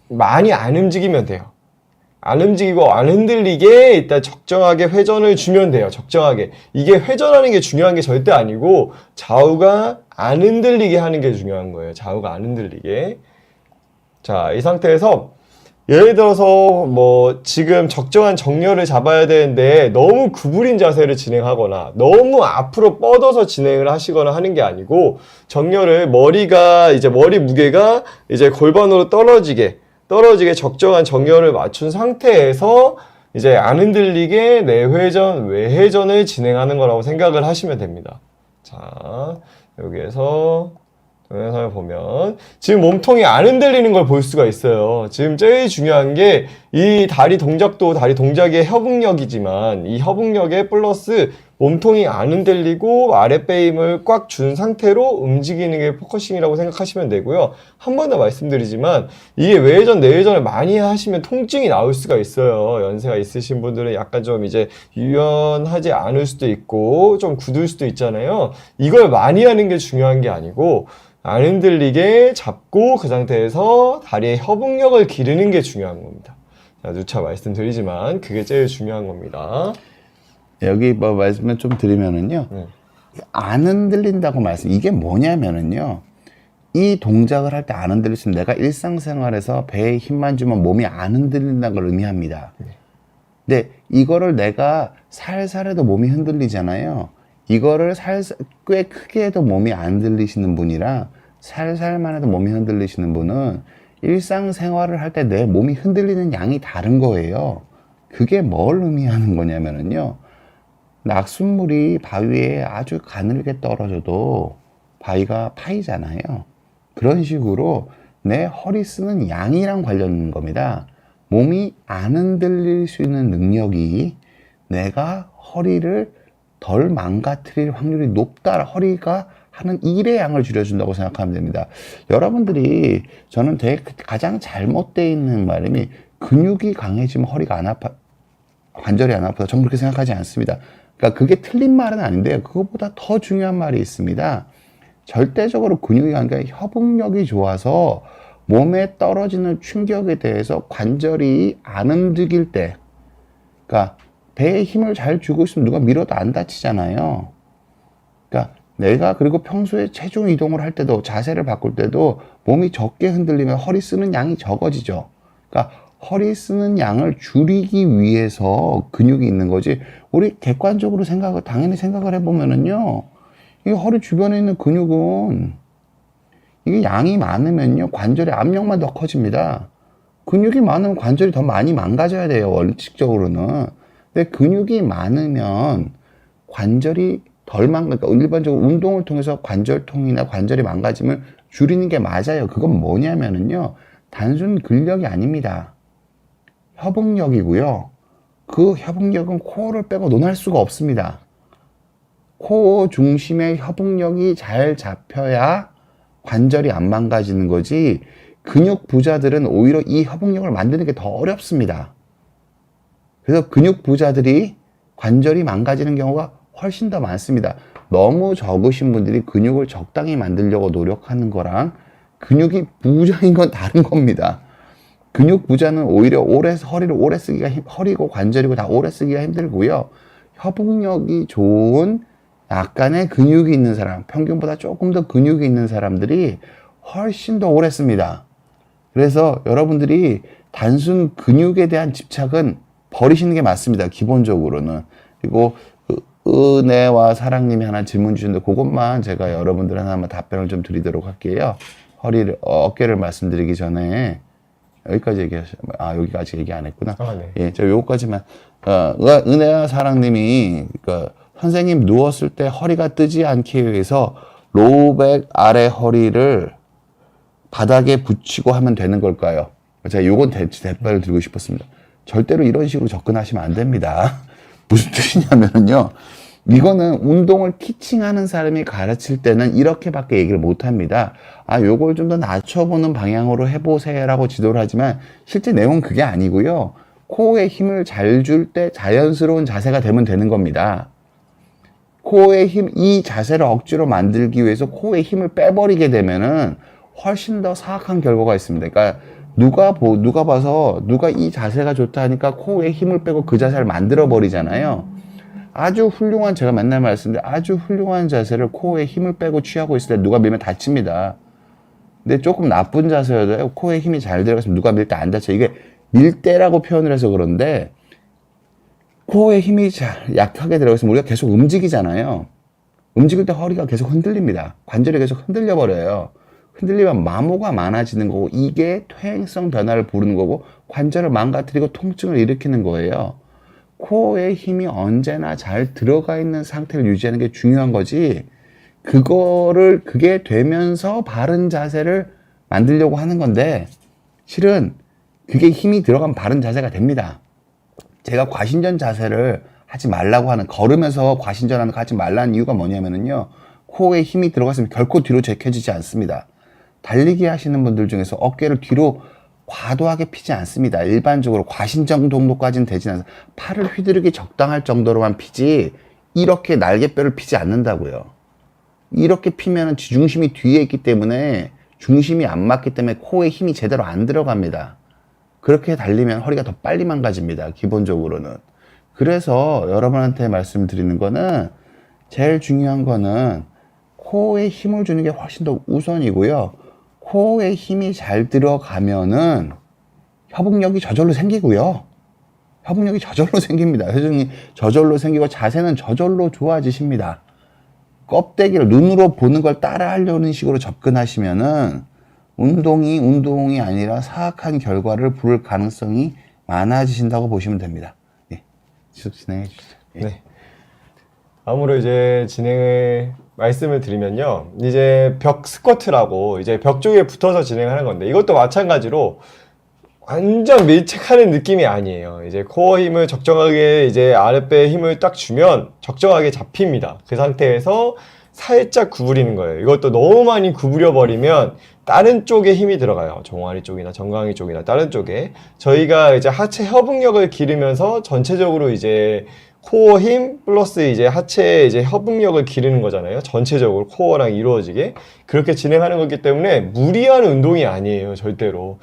많이 안 움직이면 돼요. 안 움직이고 안 흔들리게 일단 적정하게 회전을 주면 돼요. 적정하게. 이게 회전하는 게 중요한 게 절대 아니고 좌우가 안 흔들리게 하는 게 중요한 거예요. 좌우가 안 흔들리게. 자, 이 상태에서 예를 들어서 뭐 지금 적정한 정렬을 잡아야 되는데 너무 구부린 자세를 진행하거나 너무 앞으로 뻗어서 진행을 하시거나 하는 게 아니고 정렬을 머리 무게가 이제 골반으로 떨어지게 적정한 정렬을 맞춘 상태에서 이제 안 흔들리게 내회전, 외회전을 진행하는 거라고 생각을 하시면 됩니다. 자, 여기에서 동영상을 보면 지금 몸통이 안 흔들리는 걸 볼 수가 있어요. 지금 제일 중요한 게 이 다리 동작도 다리 동작의 협응력이지만 이 협응력에 플러스 몸통이 안 흔들리고 아랫배 힘을 꽉 준 상태로 움직이는 게 포커싱이라고 생각하시면 되고요. 한 번 더 말씀드리지만 이게 외회전, 내회전을 많이 하시면 통증이 나올 수가 있어요. 연세가 있으신 분들은 약간 좀 이제 유연하지 않을 수도 있고 좀 굳을 수도 있잖아요. 이걸 많이 하는 게 중요한 게 아니고 안 흔들리게 잡고 그 상태에서 다리의 협응력을 기르는 게 중요한 겁니다. 자, 누차 말씀드리지만 그게 제일 중요한 겁니다. 여기 뭐 말씀을 좀 드리면은요. 안 흔들린다고 이게 뭐냐면은요. 이 동작을 할 때 안 흔들릴 수 있으면 내가 일상생활에서 배에 힘만 주면 몸이 안 흔들린다는 걸 의미합니다. 근데 이거를 내가 살살 해도 몸이 흔들리잖아요. 이거를 꽤 크게 해도 몸이 안 흔들리시는 분이랑 살살만 해도 몸이 흔들리시는 분은 일상생활을 할 때 내 몸이 흔들리는 양이 다른 거예요. 그게 뭘 의미하는 거냐면은요. 낙숫물이 바위에 아주 가늘게 떨어져도 바위가 파이잖아요. 그런 식으로 내 허리 쓰는 양이랑 관련 있는 겁니다. 몸이 안 흔들릴 수 있는 능력이 내가 허리를 덜 망가뜨릴 확률이 높다. 허리가 하는 일의 양을 줄여준다고 생각하면 됩니다. 여러분들이 저는 가장 잘못되어 있는 말이 근육이 강해지면 허리가 안 아파, 관절이 안 아프다. 저는 그렇게 생각하지 않습니다. 그러니까 그게 틀린 말은 아닌데요. 그것보다 더 중요한 말이 있습니다. 절대적으로 근육이 아니라 협응력이 좋아서 몸에 떨어지는 충격에 대해서 관절이 안 움직일 때, 그러니까 배에 힘을 잘 주고 있으면 누가 밀어도 안 다치잖아요. 그러니까 내가 그리고 평소에 체중 이동을 할 때도 자세를 바꿀 때도 몸이 적게 흔들리면 허리 쓰는 양이 적어지죠. 그러니까 허리 쓰는 양을 줄이기 위해서 근육이 있는 거지. 우리 객관적으로 당연히 생각을 해보면은요. 이 허리 주변에 있는 근육은 이게 양이 많으면요. 관절의 압력만 더 커집니다. 근육이 많으면 관절이 더 많이 망가져야 돼요. 원칙적으로는. 근데 근육이 많으면 관절이 그러니까 일반적으로 운동을 통해서 관절통이나 관절이 망가짐을 줄이는 게 맞아요. 그건 뭐냐면은요. 단순 근력이 아닙니다. 협응력이고요. 그 협응력은 코어를 빼고 논할 수가 없습니다. 코어 중심의 협응력이 잘 잡혀야 관절이 안 망가지는 거지, 근육 부자들은 오히려 이 협응력을 만드는 게 더 어렵습니다. 그래서 근육 부자들이 관절이 망가지는 경우가 훨씬 더 많습니다. 너무 적으신 분들이 근육을 적당히 만들려고 노력하는 거랑 근육이 부자인 건 다른 겁니다. 근육 부자는 오히려 허리를 오래 쓰기가 허리고 관절이고 다 오래 쓰기가 힘들고요. 협응력이 좋은 약간의 근육이 있는 사람, 평균보다 조금 더 근육이 있는 사람들이 훨씬 더 오래 씁니다. 그래서 여러분들이 단순 근육에 대한 집착은 버리시는 게 맞습니다. 기본적으로는. 그리고 은혜와 사랑님이 하나 질문 주셨는데 그것만 제가 여러분들한테 한번 답변을 좀 드리도록 할게요. 어깨를 말씀드리기 전에 여기까지 여기가 아직 얘기 안 했구나. 네. 예, 저 요거까지만. 은혜와 사랑님이, 선생님 누웠을 때 허리가 뜨지 않기 위해서 로우백 아래 허리를 바닥에 붙이고 하면 되는 걸까요? 제가 요건 대답을 드리고 싶었습니다. 절대로 이런 식으로 접근하시면 안 됩니다. 무슨 뜻이냐면요. 이거는 운동을 티칭하는 사람이 가르칠 때는 이렇게밖에 얘기를 못 합니다. 아, 요걸 좀 더 낮춰보는 방향으로 해보세요라고 지도를 하지만 실제 내용은 그게 아니고요. 코어에 힘을 잘 줄 때 자연스러운 자세가 되면 되는 겁니다. 코어의 힘, 이 자세를 억지로 만들기 위해서 코어의 힘을 빼버리게 되면은 훨씬 더 사악한 결과가 있습니다. 그러니까 누가 봐서 누가 이 자세가 좋다 하니까 코어에 힘을 빼고 그 자세를 만들어 버리잖아요. 아주 훌륭한, 제가 맨날 말씀드린 아주 훌륭한 자세를 코어에 힘을 빼고 취하고 있을 때 누가 밀면 다칩니다. 근데 조금 나쁜 자세여도 코어에 힘이 잘 들어가서 누가 밀 때 안 다쳐. 이게 밀대라고 표현을 해서 그런데 코어에 힘이 잘 약하게 들어가서 우리가 계속 움직이잖아요. 움직일 때 허리가 계속 흔들립니다. 관절이 계속 흔들려 버려요. 흔들리면 마모가 많아지는 거고 이게 퇴행성 변화를 부르는 거고 관절을 망가뜨리고 통증을 일으키는 거예요. 코어의 힘이 언제나 잘 들어가 있는 상태를 유지하는 게 중요한 거지. 그게 되면서 바른 자세를 만들려고 하는 건데 실은 그게 힘이 들어가면 바른 자세가 됩니다. 제가 과신전 자세를 하지 말라고 하는, 걸으면서 과신전하는 거 하지 말라는 이유가 뭐냐면요. 코어에 힘이 들어갔으면 결코 뒤로 제껴지지 않습니다. 달리기 하시는 분들 중에서 어깨를 뒤로 과도하게 피지 않습니다. 일반적으로 과신전 정도까지는 되지 않아요. 팔을 휘두르기 적당할 정도로만 피지 이렇게 날개뼈를 피지 않는다고요. 이렇게 피면은 지중심이 뒤에 있기 때문에 중심이 안 맞기 때문에 코어에 힘이 제대로 안 들어갑니다. 그렇게 달리면 허리가 더 빨리 망가집니다. 기본적으로는. 그래서 여러분한테 말씀드리는 거는 제일 중요한 거는 코어에 힘을 주는 게 훨씬 더 우선이고요. 코어에 힘이 잘 들어가면은 협응력이 저절로 생기고요. 협응력이 저절로 생깁니다. 회전이 저절로 생기고 자세는 저절로 좋아지십니다. 껍데기를 눈으로 보는 걸 따라 하려는 식으로 접근하시면은 운동이 아니라 사악한 결과를 부를 가능성이 많아지신다고 보시면 됩니다. 예. 계속 진행해 주시죠. 예. 네. 다음으로 이제 진행을 말씀을 드리면요. 이제 벽 스쿼트라고 이제 벽 쪽에 붙어서 진행하는 건데 이것도 마찬가지로 완전 밀착하는 느낌이 아니에요. 이제 코어 힘을 적정하게 이제 아랫배에 힘을 딱 주면 적정하게 잡힙니다. 그 상태에서 살짝 구부리는 거예요. 이것도 너무 많이 구부려 버리면 다른 쪽에 힘이 들어가요. 종아리 쪽이나 정강이 쪽이나 다른 쪽에. 저희가 이제 하체 협응력을 기르면서 전체적으로 이제 코어 힘 플러스 이제 하체의 이제 협응력을 기르는 거잖아요. 전체적으로 코어랑 이루어지게. 그렇게 진행하는 거기 때문에 무리한 운동이 아니에요. 절대로.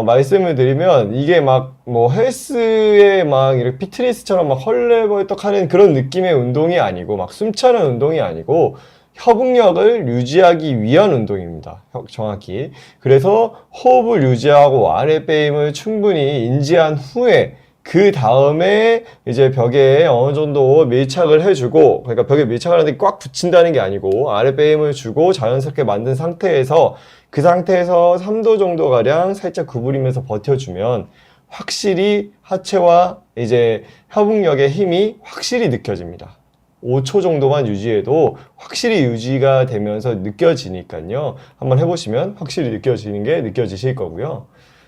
말씀을 드리면 이게 막 뭐 헬스에 막 이렇게 피트니스처럼 막 헐레벌떡 하는 그런 느낌의 운동이 아니고 막 숨차는 운동이 아니고 협응력을 유지하기 위한 운동입니다. 정확히. 그래서 호흡을 유지하고 아랫배 힘을 충분히 인지한 후에 그 다음에 이제 벽에 어느 정도 밀착을 해주고, 그러니까 벽에 밀착하는데 꽉 붙인다는 게 아니고 아랫배 힘을 주고 자연스럽게 만든 상태에서 그 상태에서 3도 정도 가량 살짝 구부리면서 버텨주면 확실히 하체와 이제 협응력의 힘이 확실히 느껴집니다. 5초 정도만 유지해도 확실히 유지가 되면서 느껴지니까요. 한번 해보시면 확실히 느껴지는 게 느껴지실 거고요.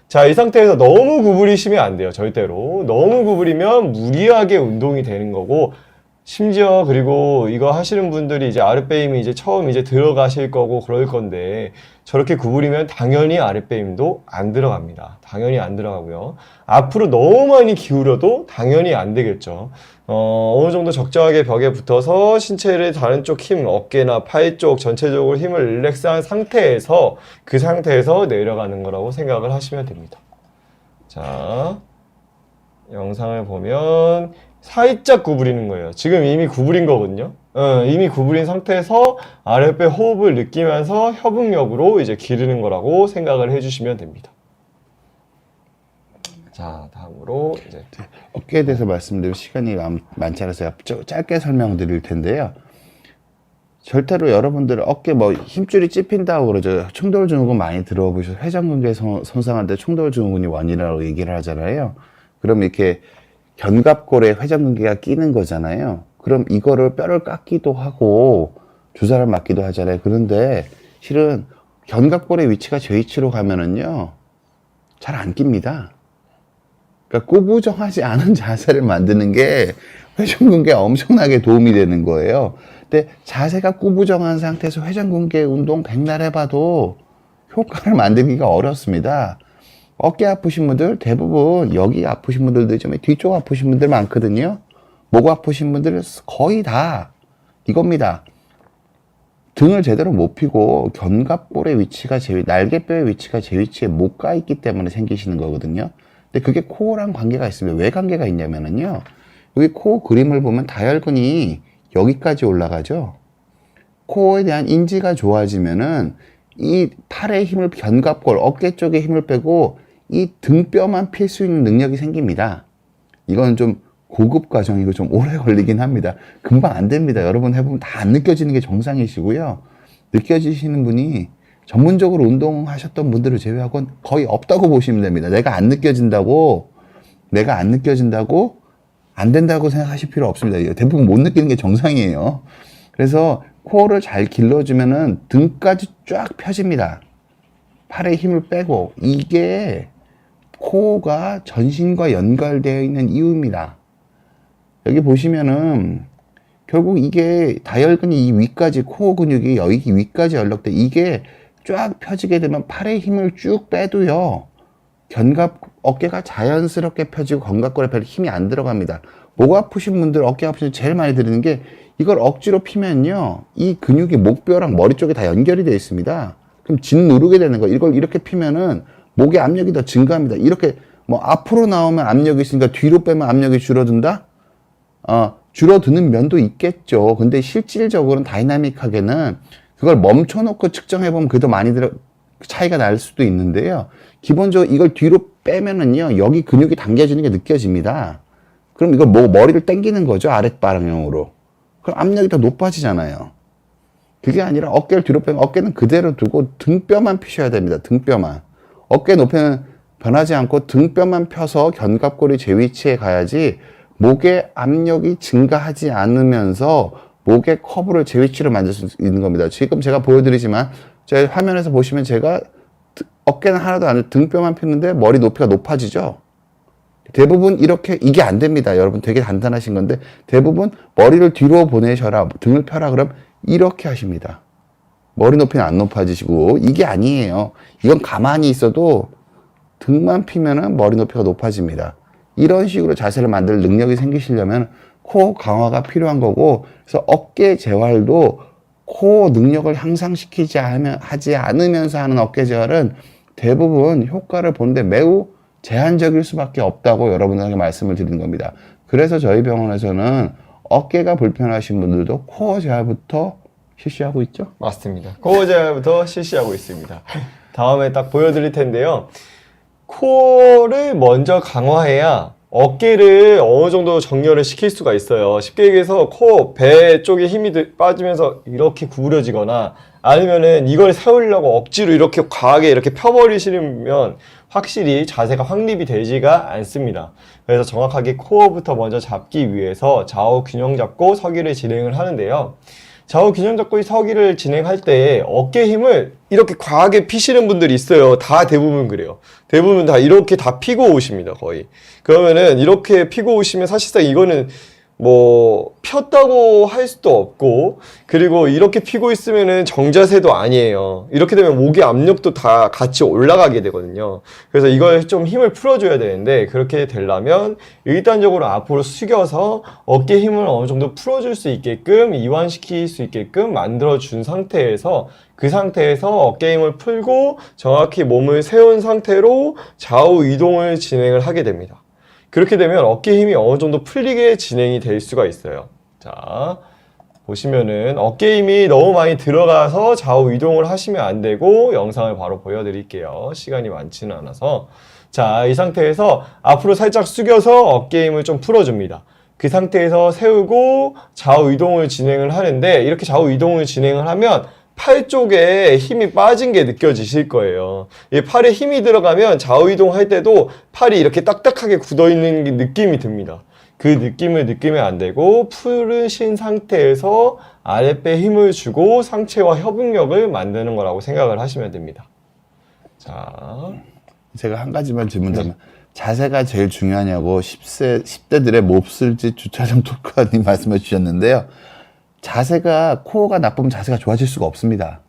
자, 이 상태에서 너무 구부리시면 안 돼요. 절대로. 너무 구부리면 무리하게 운동이 되는 거고, 심지어 그리고 이거 하시는 분들이 이제 아랫배 힘이 이제 처음 이제 들어가실 거고 그럴 건데 저렇게 구부리면 당연히 아랫배 힘도 안 들어갑니다. 당연히 안 들어가고요. 앞으로 너무 많이 기울여도 당연히 안 되겠죠. 어느 정도 적정하게 벽에 붙어서 신체를 다른 쪽 힘, 어깨나 팔 쪽 전체적으로 힘을 릴렉스한 상태에서 그 상태에서 내려가는 거라고 생각을 하시면 됩니다. 자, 영상을 보면 살짝 구부리는 거예요. 지금 이미 구부린 거거든요. 이미 구부린 상태에서 아랫배 호흡을 느끼면서 협응력으로 이제 기르는 거라고 생각을 해주시면 됩니다. 자, 다음으로 이제 어깨에 대해서 말씀드릴 시간이 많지 않아서 짧게 설명드릴 텐데요. 절대로 여러분들 어깨 뭐 힘줄이 찝힌다고 그러죠. 충돌 증후군 많이 들어보셔서 회전근개 손상할 때 충돌 증후군이 원인이라고 얘기를 하잖아요. 그럼 이렇게 견갑골에 회전근개가 끼는 거잖아요. 그럼 이거를 뼈를 깎기도 하고 주사를 맞기도 하잖아요. 그런데 실은 견갑골의 위치가 제 위치로 가면은요 잘 안 낍니다. 그러니까 꾸부정하지 않은 자세를 만드는 게 회전근개에 엄청나게 도움이 되는 거예요. 근데 자세가 꾸부정한 상태에서 회전근개 운동 백날 해봐도 효과를 만들기가 어렵습니다. 어깨 아프신 분들 대부분 여기 아프신 분들도 있지만 뒤쪽 아프신 분들 많거든요. 목 아프신 분들은 거의 다 이겁니다. 등을 제대로 못 펴고 견갑골의 위치가 날개뼈의 위치가 제 위치에 못 가 있기 때문에 생기시는 거거든요. 근데 그게 코어랑 관계가 있습니다. 왜 관계가 있냐면은요. 여기 코 그림을 보면 다혈근이 여기까지 올라가죠. 코어에 대한 인지가 좋아지면은 이 팔의 힘을 견갑골, 어깨 쪽에 힘을 빼고 이 등뼈만 필 수 있는 능력이 생깁니다. 이건 좀 고급 과정이고 좀 오래 걸리긴 합니다. 금방 안 됩니다. 여러분 해보면 다 안 느껴지는 게 정상이시고요. 느껴지시는 분이 전문적으로 운동하셨던 분들을 제외하고는 거의 없다고 보시면 됩니다. 내가 안 느껴진다고 안 된다고 생각하실 필요 없습니다. 대부분 못 느끼는 게 정상이에요. 그래서 코어를 잘 길러주면은 등까지 쫙 펴집니다. 팔에 힘을 빼고 이게 코어가 전신과 연결되어 있는 이유입니다. 여기 보시면은 결국 이게 다혈근이 이 위까지 코어 근육이 여기 위까지 연락돼 이게 쫙 펴지게 되면 팔에 힘을 쭉 빼도요. 어깨가 자연스럽게 펴지고 견갑골에 별 힘이 안 들어갑니다. 목 아프신 분들, 어깨 아프신 분들 제일 많이 들리는 게 이걸 억지로 피면요. 이 근육이 목뼈랑 머리 쪽에 다 연결이 되어 있습니다. 그럼 진 누르게 되는 거예요. 이걸 이렇게 피면은 목의 압력이 더 증가합니다. 이렇게 뭐 앞으로 나오면 압력이 있으니까 뒤로 빼면 압력이 줄어든다? 줄어드는 면도 있겠죠. 근데 실질적으로는 다이나믹하게는 그걸 멈춰놓고 측정해보면 그래도 많이 차이가 날 수도 있는데요. 기본적으로 이걸 뒤로 빼면은요, 여기 근육이 당겨지는 게 느껴집니다. 그럼 이걸 머리를 당기는 거죠. 아랫방향으로. 그럼 압력이 더 높아지잖아요. 그게 아니라 어깨를 뒤로 빼면 어깨는 그대로 두고 등뼈만 피셔야 됩니다. 등뼈만. 어깨 높이는 변하지 않고 등뼈만 펴서 견갑골이 제 위치에 가야지 목의 압력이 증가하지 않으면서 목의 커브를 제 위치로 만들 수 있는 겁니다. 지금 제가 보여드리지만 제 화면에서 보시면 제가 어깨는 하나도 안 돼. 등뼈만 폈는데 머리 높이가 높아지죠. 대부분 이게 안 됩니다. 여러분 되게 단단하신 건데 대부분 머리를 뒤로 보내셔라, 등을 펴라 그럼 이렇게 하십니다. 머리 높이는 안 높아지시고 이게 아니에요. 이건 가만히 있어도 등만 피면은 머리 높이가 높아집니다. 이런 식으로 자세를 만들 능력이 생기시려면 코어 강화가 필요한 거고, 그래서 어깨 재활도 코어 능력을 하지 않으면서 하는 어깨 재활은 대부분 효과를 보는데 매우 제한적일 수밖에 없다고 여러분들에게 말씀을 드리는 겁니다. 그래서 저희 병원에서는 어깨가 불편하신 분들도 코어 재활부터 실시하고 있죠? 맞습니다. 코어 재활부터 실시하고 있습니다. 다음에 딱 보여드릴 텐데요. 코어를 먼저 강화해야 어깨를 어느 정도 정렬을 시킬 수가 있어요. 쉽게 얘기해서 배 쪽에 힘이 빠지면서 이렇게 구부려지거나 아니면은 이걸 세우려고 억지로 이렇게 과하게 이렇게 펴버리시면 확실히 자세가 확립이 되지가 않습니다. 그래서 정확하게 코어부터 먼저 잡기 위해서 좌우 균형 잡고 서기를 진행을 하는데요. 좌우 균형 잡고 서기를 진행할 때 어깨 힘을 이렇게 과하게 피시는 분들이 있어요. 다 대부분 그래요. 대부분 다 이렇게 다 피고 오십니다, 거의. 그러면은 이렇게 피고 오시면 사실상 이거는 뭐 폈다고 할 수도 없고, 그리고 이렇게 피고 있으면은 정자세도 아니에요. 이렇게 되면 목의 압력도 다 같이 올라가게 되거든요. 그래서 이걸 좀 힘을 풀어줘야 되는데, 그렇게 되려면 일단적으로 앞으로 숙여서 어깨 힘을 어느 정도 풀어줄 수 있게끔, 이완시킬 수 있게끔 만들어준 상태에서, 그 상태에서 어깨 힘을 풀고 정확히 몸을 세운 상태로 좌우 이동을 진행을 하게 됩니다. 그렇게 되면 어깨 힘이 어느 정도 풀리게 진행이 될 수가 있어요. 자, 보시면은 어깨 힘이 너무 많이 들어가서 좌우 이동을 하시면 안 되고, 영상을 바로 보여드릴게요. 시간이 많지는 않아서. 자, 이 상태에서 앞으로 살짝 숙여서 어깨 힘을 좀 풀어줍니다. 그 상태에서 세우고 좌우 이동을 진행을 하는데, 이렇게 좌우 이동을 진행을 하면 팔 쪽에 힘이 빠진 게 느껴지실 거예요. 이 팔에 힘이 들어가면 좌우 이동할 때도 팔이 이렇게 딱딱하게 굳어있는 느낌이 듭니다. 그 느낌을 느끼면 안 되고, 풀으신 상태에서 아랫배에 힘을 주고 상체와 협응력을 만드는 거라고 생각을 하시면 됩니다. 자, 제가 한 가지만 질문드리면 자세가 제일 중요하냐고 10대들의 몹쓸짓 주차장 토크하님 말씀해 주셨는데요. 자세가, 코어가 나쁘면 자세가 좋아질 수가 없습니다.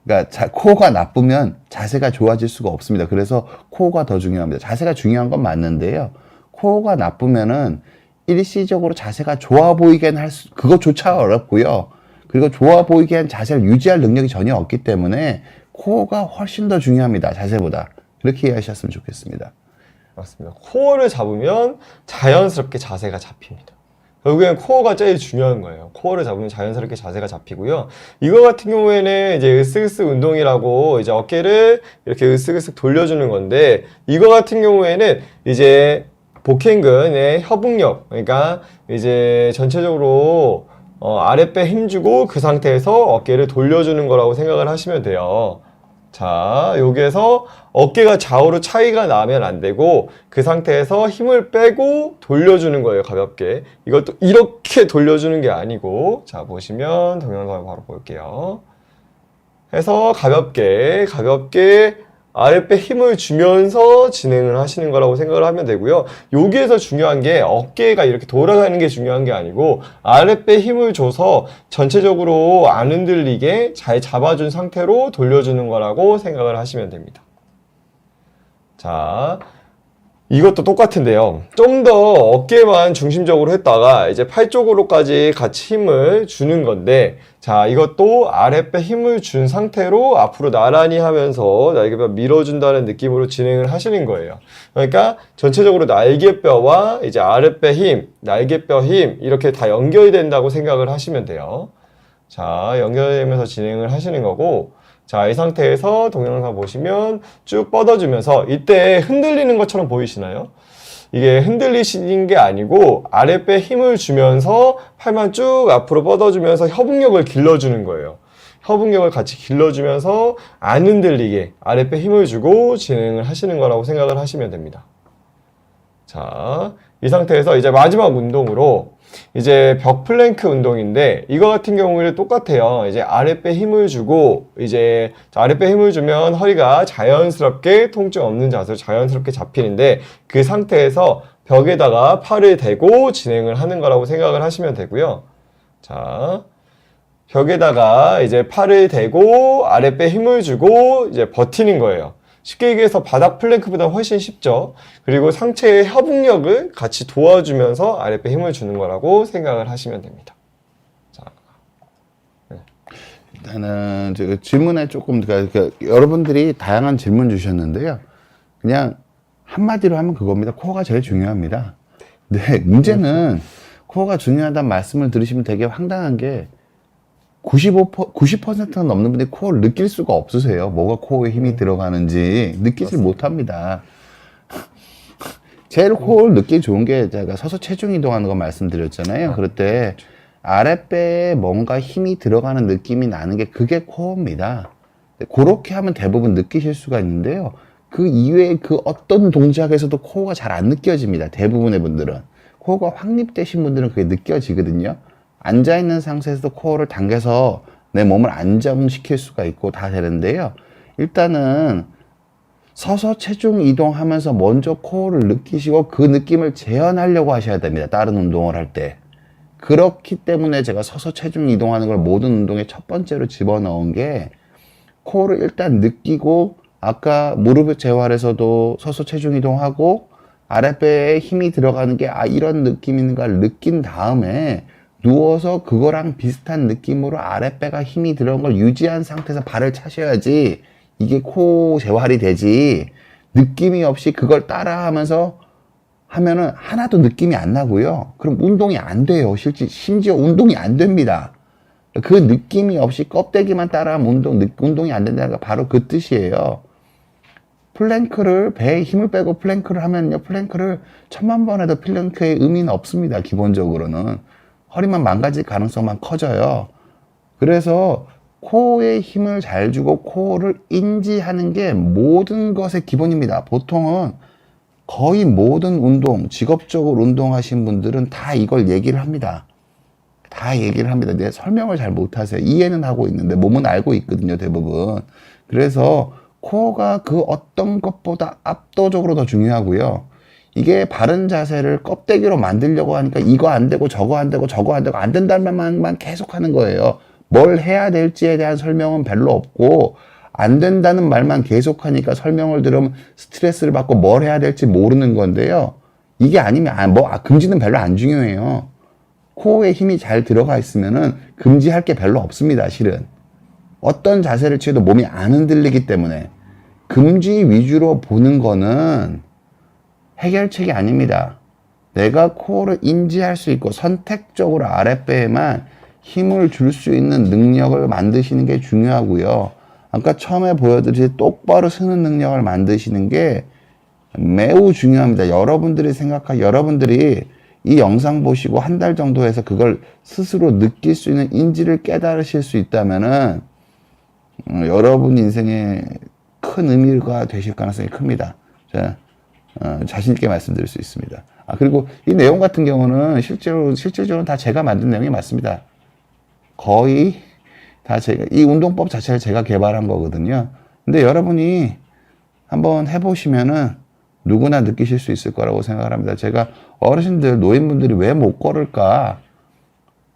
그러니까 코어가 나쁘면 자세가 좋아질 수가 없습니다. 그래서 코어가 더 중요합니다. 자세가 중요한 건 맞는데요. 코어가 나쁘면은 일시적으로 자세가 좋아 보이게 그것조차 어렵고요. 그리고 좋아 보이게 한 자세를 유지할 능력이 전혀 없기 때문에 코어가 훨씬 더 중요합니다. 자세보다. 그렇게 이해하셨으면 좋겠습니다. 맞습니다. 코어를 잡으면 자연스럽게 자세가 잡힙니다. 결국엔 코어가 제일 중요한 거예요. 코어를 잡으면 자연스럽게 자세가 잡히고요. 이거 같은 경우에는 이제 으쓱으쓱 운동이라고 이제 어깨를 이렇게 으쓱으쓱 돌려주는 건데, 이거 같은 경우에는 이제 복행근의 협응력, 그러니까 이제 전체적으로 아랫배 힘주고 그 상태에서 어깨를 돌려주는 거라고 생각을 하시면 돼요. 자, 여기에서 어깨가 좌우로 차이가 나면 안 되고 그 상태에서 힘을 빼고 돌려주는 거예요, 가볍게. 이것도 이렇게 돌려주는 게 아니고, 자, 보시면 동영상을 바로 볼게요. 해서 가볍게 아랫배 힘을 주면서 진행을 하시는 거라고 생각을 하면 되고요. 여기에서 중요한 게 어깨가 이렇게 돌아가는 게 중요한 게 아니고 아랫배 힘을 줘서 전체적으로 안 흔들리게 잘 잡아준 상태로 돌려주는 거라고 생각을 하시면 됩니다. 자, 이것도 똑같은데요. 좀 더 어깨만 중심적으로 했다가 이제 팔 쪽으로까지 같이 힘을 주는 건데, 자, 이것도 아랫배 힘을 준 상태로 앞으로 나란히 하면서 날개뼈 밀어준다는 느낌으로 진행을 하시는 거예요. 그러니까 전체적으로 날개뼈와 이제 아랫배 힘, 날개뼈 힘 이렇게 다 연결이 된다고 생각을 하시면 돼요. 자, 연결되면서 진행을 하시는 거고, 자, 이 상태에서 동영상 보시면 쭉 뻗어주면서 이때 흔들리는 것처럼 보이시나요? 이게 흔들리시는 게 아니고 아랫배 힘을 주면서 팔만 쭉 앞으로 뻗어주면서 협응력을 길러주는 거예요. 협응력을 같이 길러주면서 안 흔들리게 아랫배 힘을 주고 진행을 하시는 거라고 생각을 하시면 됩니다. 자, 이 상태에서 이제 마지막 운동으로 이제 벽 플랭크 운동인데, 이거 같은 경우에는 똑같아요. 이제 아랫배 힘을 주고, 이제 아랫배 힘을 주면 허리가 자연스럽게 통증 없는 자세로 자연스럽게 잡히는데, 그 상태에서 벽에다가 팔을 대고 진행을 하는 거라고 생각을 하시면 되고요. 자, 벽에다가 이제 팔을 대고 아랫배 힘을 주고 이제 버티는 거예요. 쉽게 얘기해서 바닥 플랭크보다 훨씬 쉽죠. 그리고 상체의 협응력을 같이 도와주면서 아랫배 힘을 주는 거라고 생각을 하시면 됩니다. 자, 네. 일단은 제가 질문에 조금, 그러니까 여러분들이 다양한 질문 주셨는데요. 그냥 한마디로 하면 그겁니다. 코어가 제일 중요합니다. 근데 문제는 코어가 중요하다는 말씀을 들으시면 되게 황당한 게 90%가 넘는 분들이 코어를 느낄 수가 없으세요. 뭐가 코어에 힘이 들어가는지 느끼질 못합니다. 제일 코어를 느끼기 좋은 게 제가 서서 체중 이동하는 거 말씀드렸잖아요. 그럴 때 아랫배에 뭔가 힘이 들어가는 느낌이 나는 게 그게 코어입니다. 그렇게 하면 대부분 느끼실 수가 있는데요. 그 이외에 그 어떤 동작에서도 코어가 잘 안 느껴집니다. 대부분의 분들은. 코어가 확립되신 분들은 그게 느껴지거든요. 앉아있는 상태에서도 코어를 당겨서 내 몸을 안정시킬 수가 있고 다 되는데요. 일단은 서서 체중 이동하면서 먼저 코어를 느끼시고 그 느낌을 재현하려고 하셔야 됩니다. 다른 운동을 할 때. 그렇기 때문에 제가 서서 체중 이동하는 걸 모든 운동의 첫 번째로 집어넣은 게, 코어를 일단 느끼고, 아까 무릎 재활에서도 서서 체중 이동하고 아랫배에 힘이 들어가는 게 이런 느낌인가를 느낀 다음에 누워서 그거랑 비슷한 느낌으로 아랫배가 힘이 들어간 걸 유지한 상태에서 발을 차셔야지 이게 코 재활이 되지, 느낌이 없이 그걸 따라하면서 하면은 하나도 느낌이 안 나고요. 그럼 운동이 안 돼요. 심지어 운동이 안 됩니다. 그 느낌이 없이 껍데기만 따라하면 운동이 안 된다는 게 바로 그 뜻이에요. 플랭크를 배에 힘을 빼고 플랭크를 하면요, 플랭크를 1000만 번 해도 플랭크의 의미는 없습니다. 기본적으로는 허리만 망가질 가능성만 커져요. 그래서 코어에 힘을 잘 주고 코어를 인지하는 게 모든 것의 기본입니다. 보통은 거의 모든 운동, 직업적으로 운동하신 분들은 다 이걸 얘기를 합니다. 다 얘기를 합니다. 내 설명을 잘 못하세요. 이해는 하고 있는데 몸은 알고 있거든요, 대부분. 그래서 코어가 그 어떤 것보다 압도적으로 더 중요하고요. 이게 바른 자세를 껍데기로 만들려고 하니까 이거 안 되고 저거 안 되고 저거 안 되고 안 된다는 말만 계속 하는 거예요. 뭘 해야 될지에 대한 설명은 별로 없고 안 된다는 말만 계속 하니까 설명을 들으면 스트레스를 받고 뭘 해야 될지 모르는 건데요. 이게 아니면 금지는 별로 안 중요해요. 코어에 힘이 잘 들어가 있으면은 금지할 게 별로 없습니다, 실은. 어떤 자세를 취해도 몸이 안 흔들리기 때문에 금지 위주로 보는 거는 해결책이 아닙니다. 내가 코어를 인지할 수 있고 선택적으로 아랫배에만 힘을 줄 수 있는 능력을 만드시는 게 중요하고요. 아까 처음에 보여드린 똑바로 서는 능력을 만드시는 게 매우 중요합니다. 여러분들이 이 영상 보시고 한 달 정도 해서 그걸 스스로 느낄 수 있는 인지를 깨달으실 수 있다면은 여러분 인생에 큰 의미가 되실 가능성이 큽니다. 제가 자신 있게 말씀드릴 수 있습니다. 그리고 이 내용 같은 경우는 실질적으로 다 제가 만든 내용이 맞습니다. 거의 다 이 운동법 자체를 제가 개발한 거거든요. 근데 여러분이 한번 해보시면은 누구나 느끼실 수 있을 거라고 생각을 합니다. 제가 어르신들, 노인분들이 왜 못 걸을까?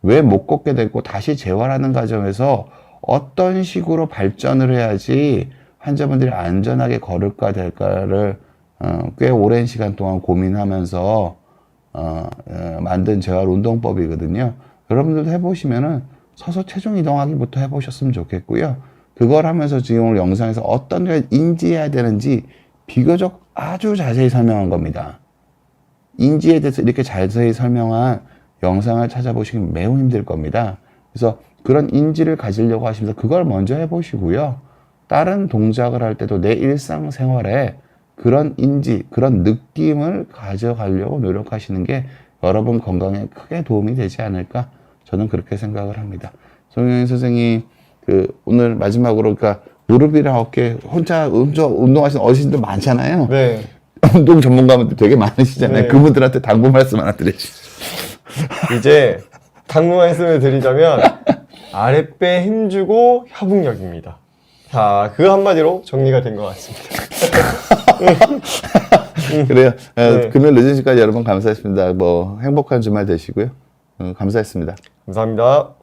왜 못 걷게 됐고 다시 재활하는 과정에서 어떤 식으로 발전을 해야지 환자분들이 안전하게 걸을까 될까를 꽤 오랜 시간 동안 고민하면서 만든 재활 운동법이거든요. 여러분들도 해보시면은 서서 체중 이동하기부터 해보셨으면 좋겠고요. 그걸 하면서 지금 오늘 영상에서 어떤 걸 인지해야 되는지 비교적 아주 자세히 설명한 겁니다. 인지에 대해서 이렇게 자세히 설명한 영상을 찾아보시기 매우 힘들 겁니다. 그래서 그런 인지를 가지려고 하시면서 그걸 먼저 해보시고요. 다른 동작을 할 때도 내 일상생활에 그런 인지, 그런 느낌을 가져가려고 노력하시는 게 여러분 건강에 크게 도움이 되지 않을까? 저는 그렇게 생각을 합니다. 송영인 선생님, 오늘 마지막으로, 무릎이랑 어깨 혼자 운동하시는 어르신들 많잖아요. 네. 운동 전문가분들 되게 많으시잖아요. 네. 그분들한테 당부 말씀 하나 드리시죠. 이제 당부 말씀을 드리자면 아랫배 힘주고 협응력입니다. 자, 그 한마디로 정리가 된 것 같습니다. 그래요. 네. 금요일 늦은 시까지 여러분 감사했습니다. 행복한 주말 되시고요. 감사했습니다. 감사합니다.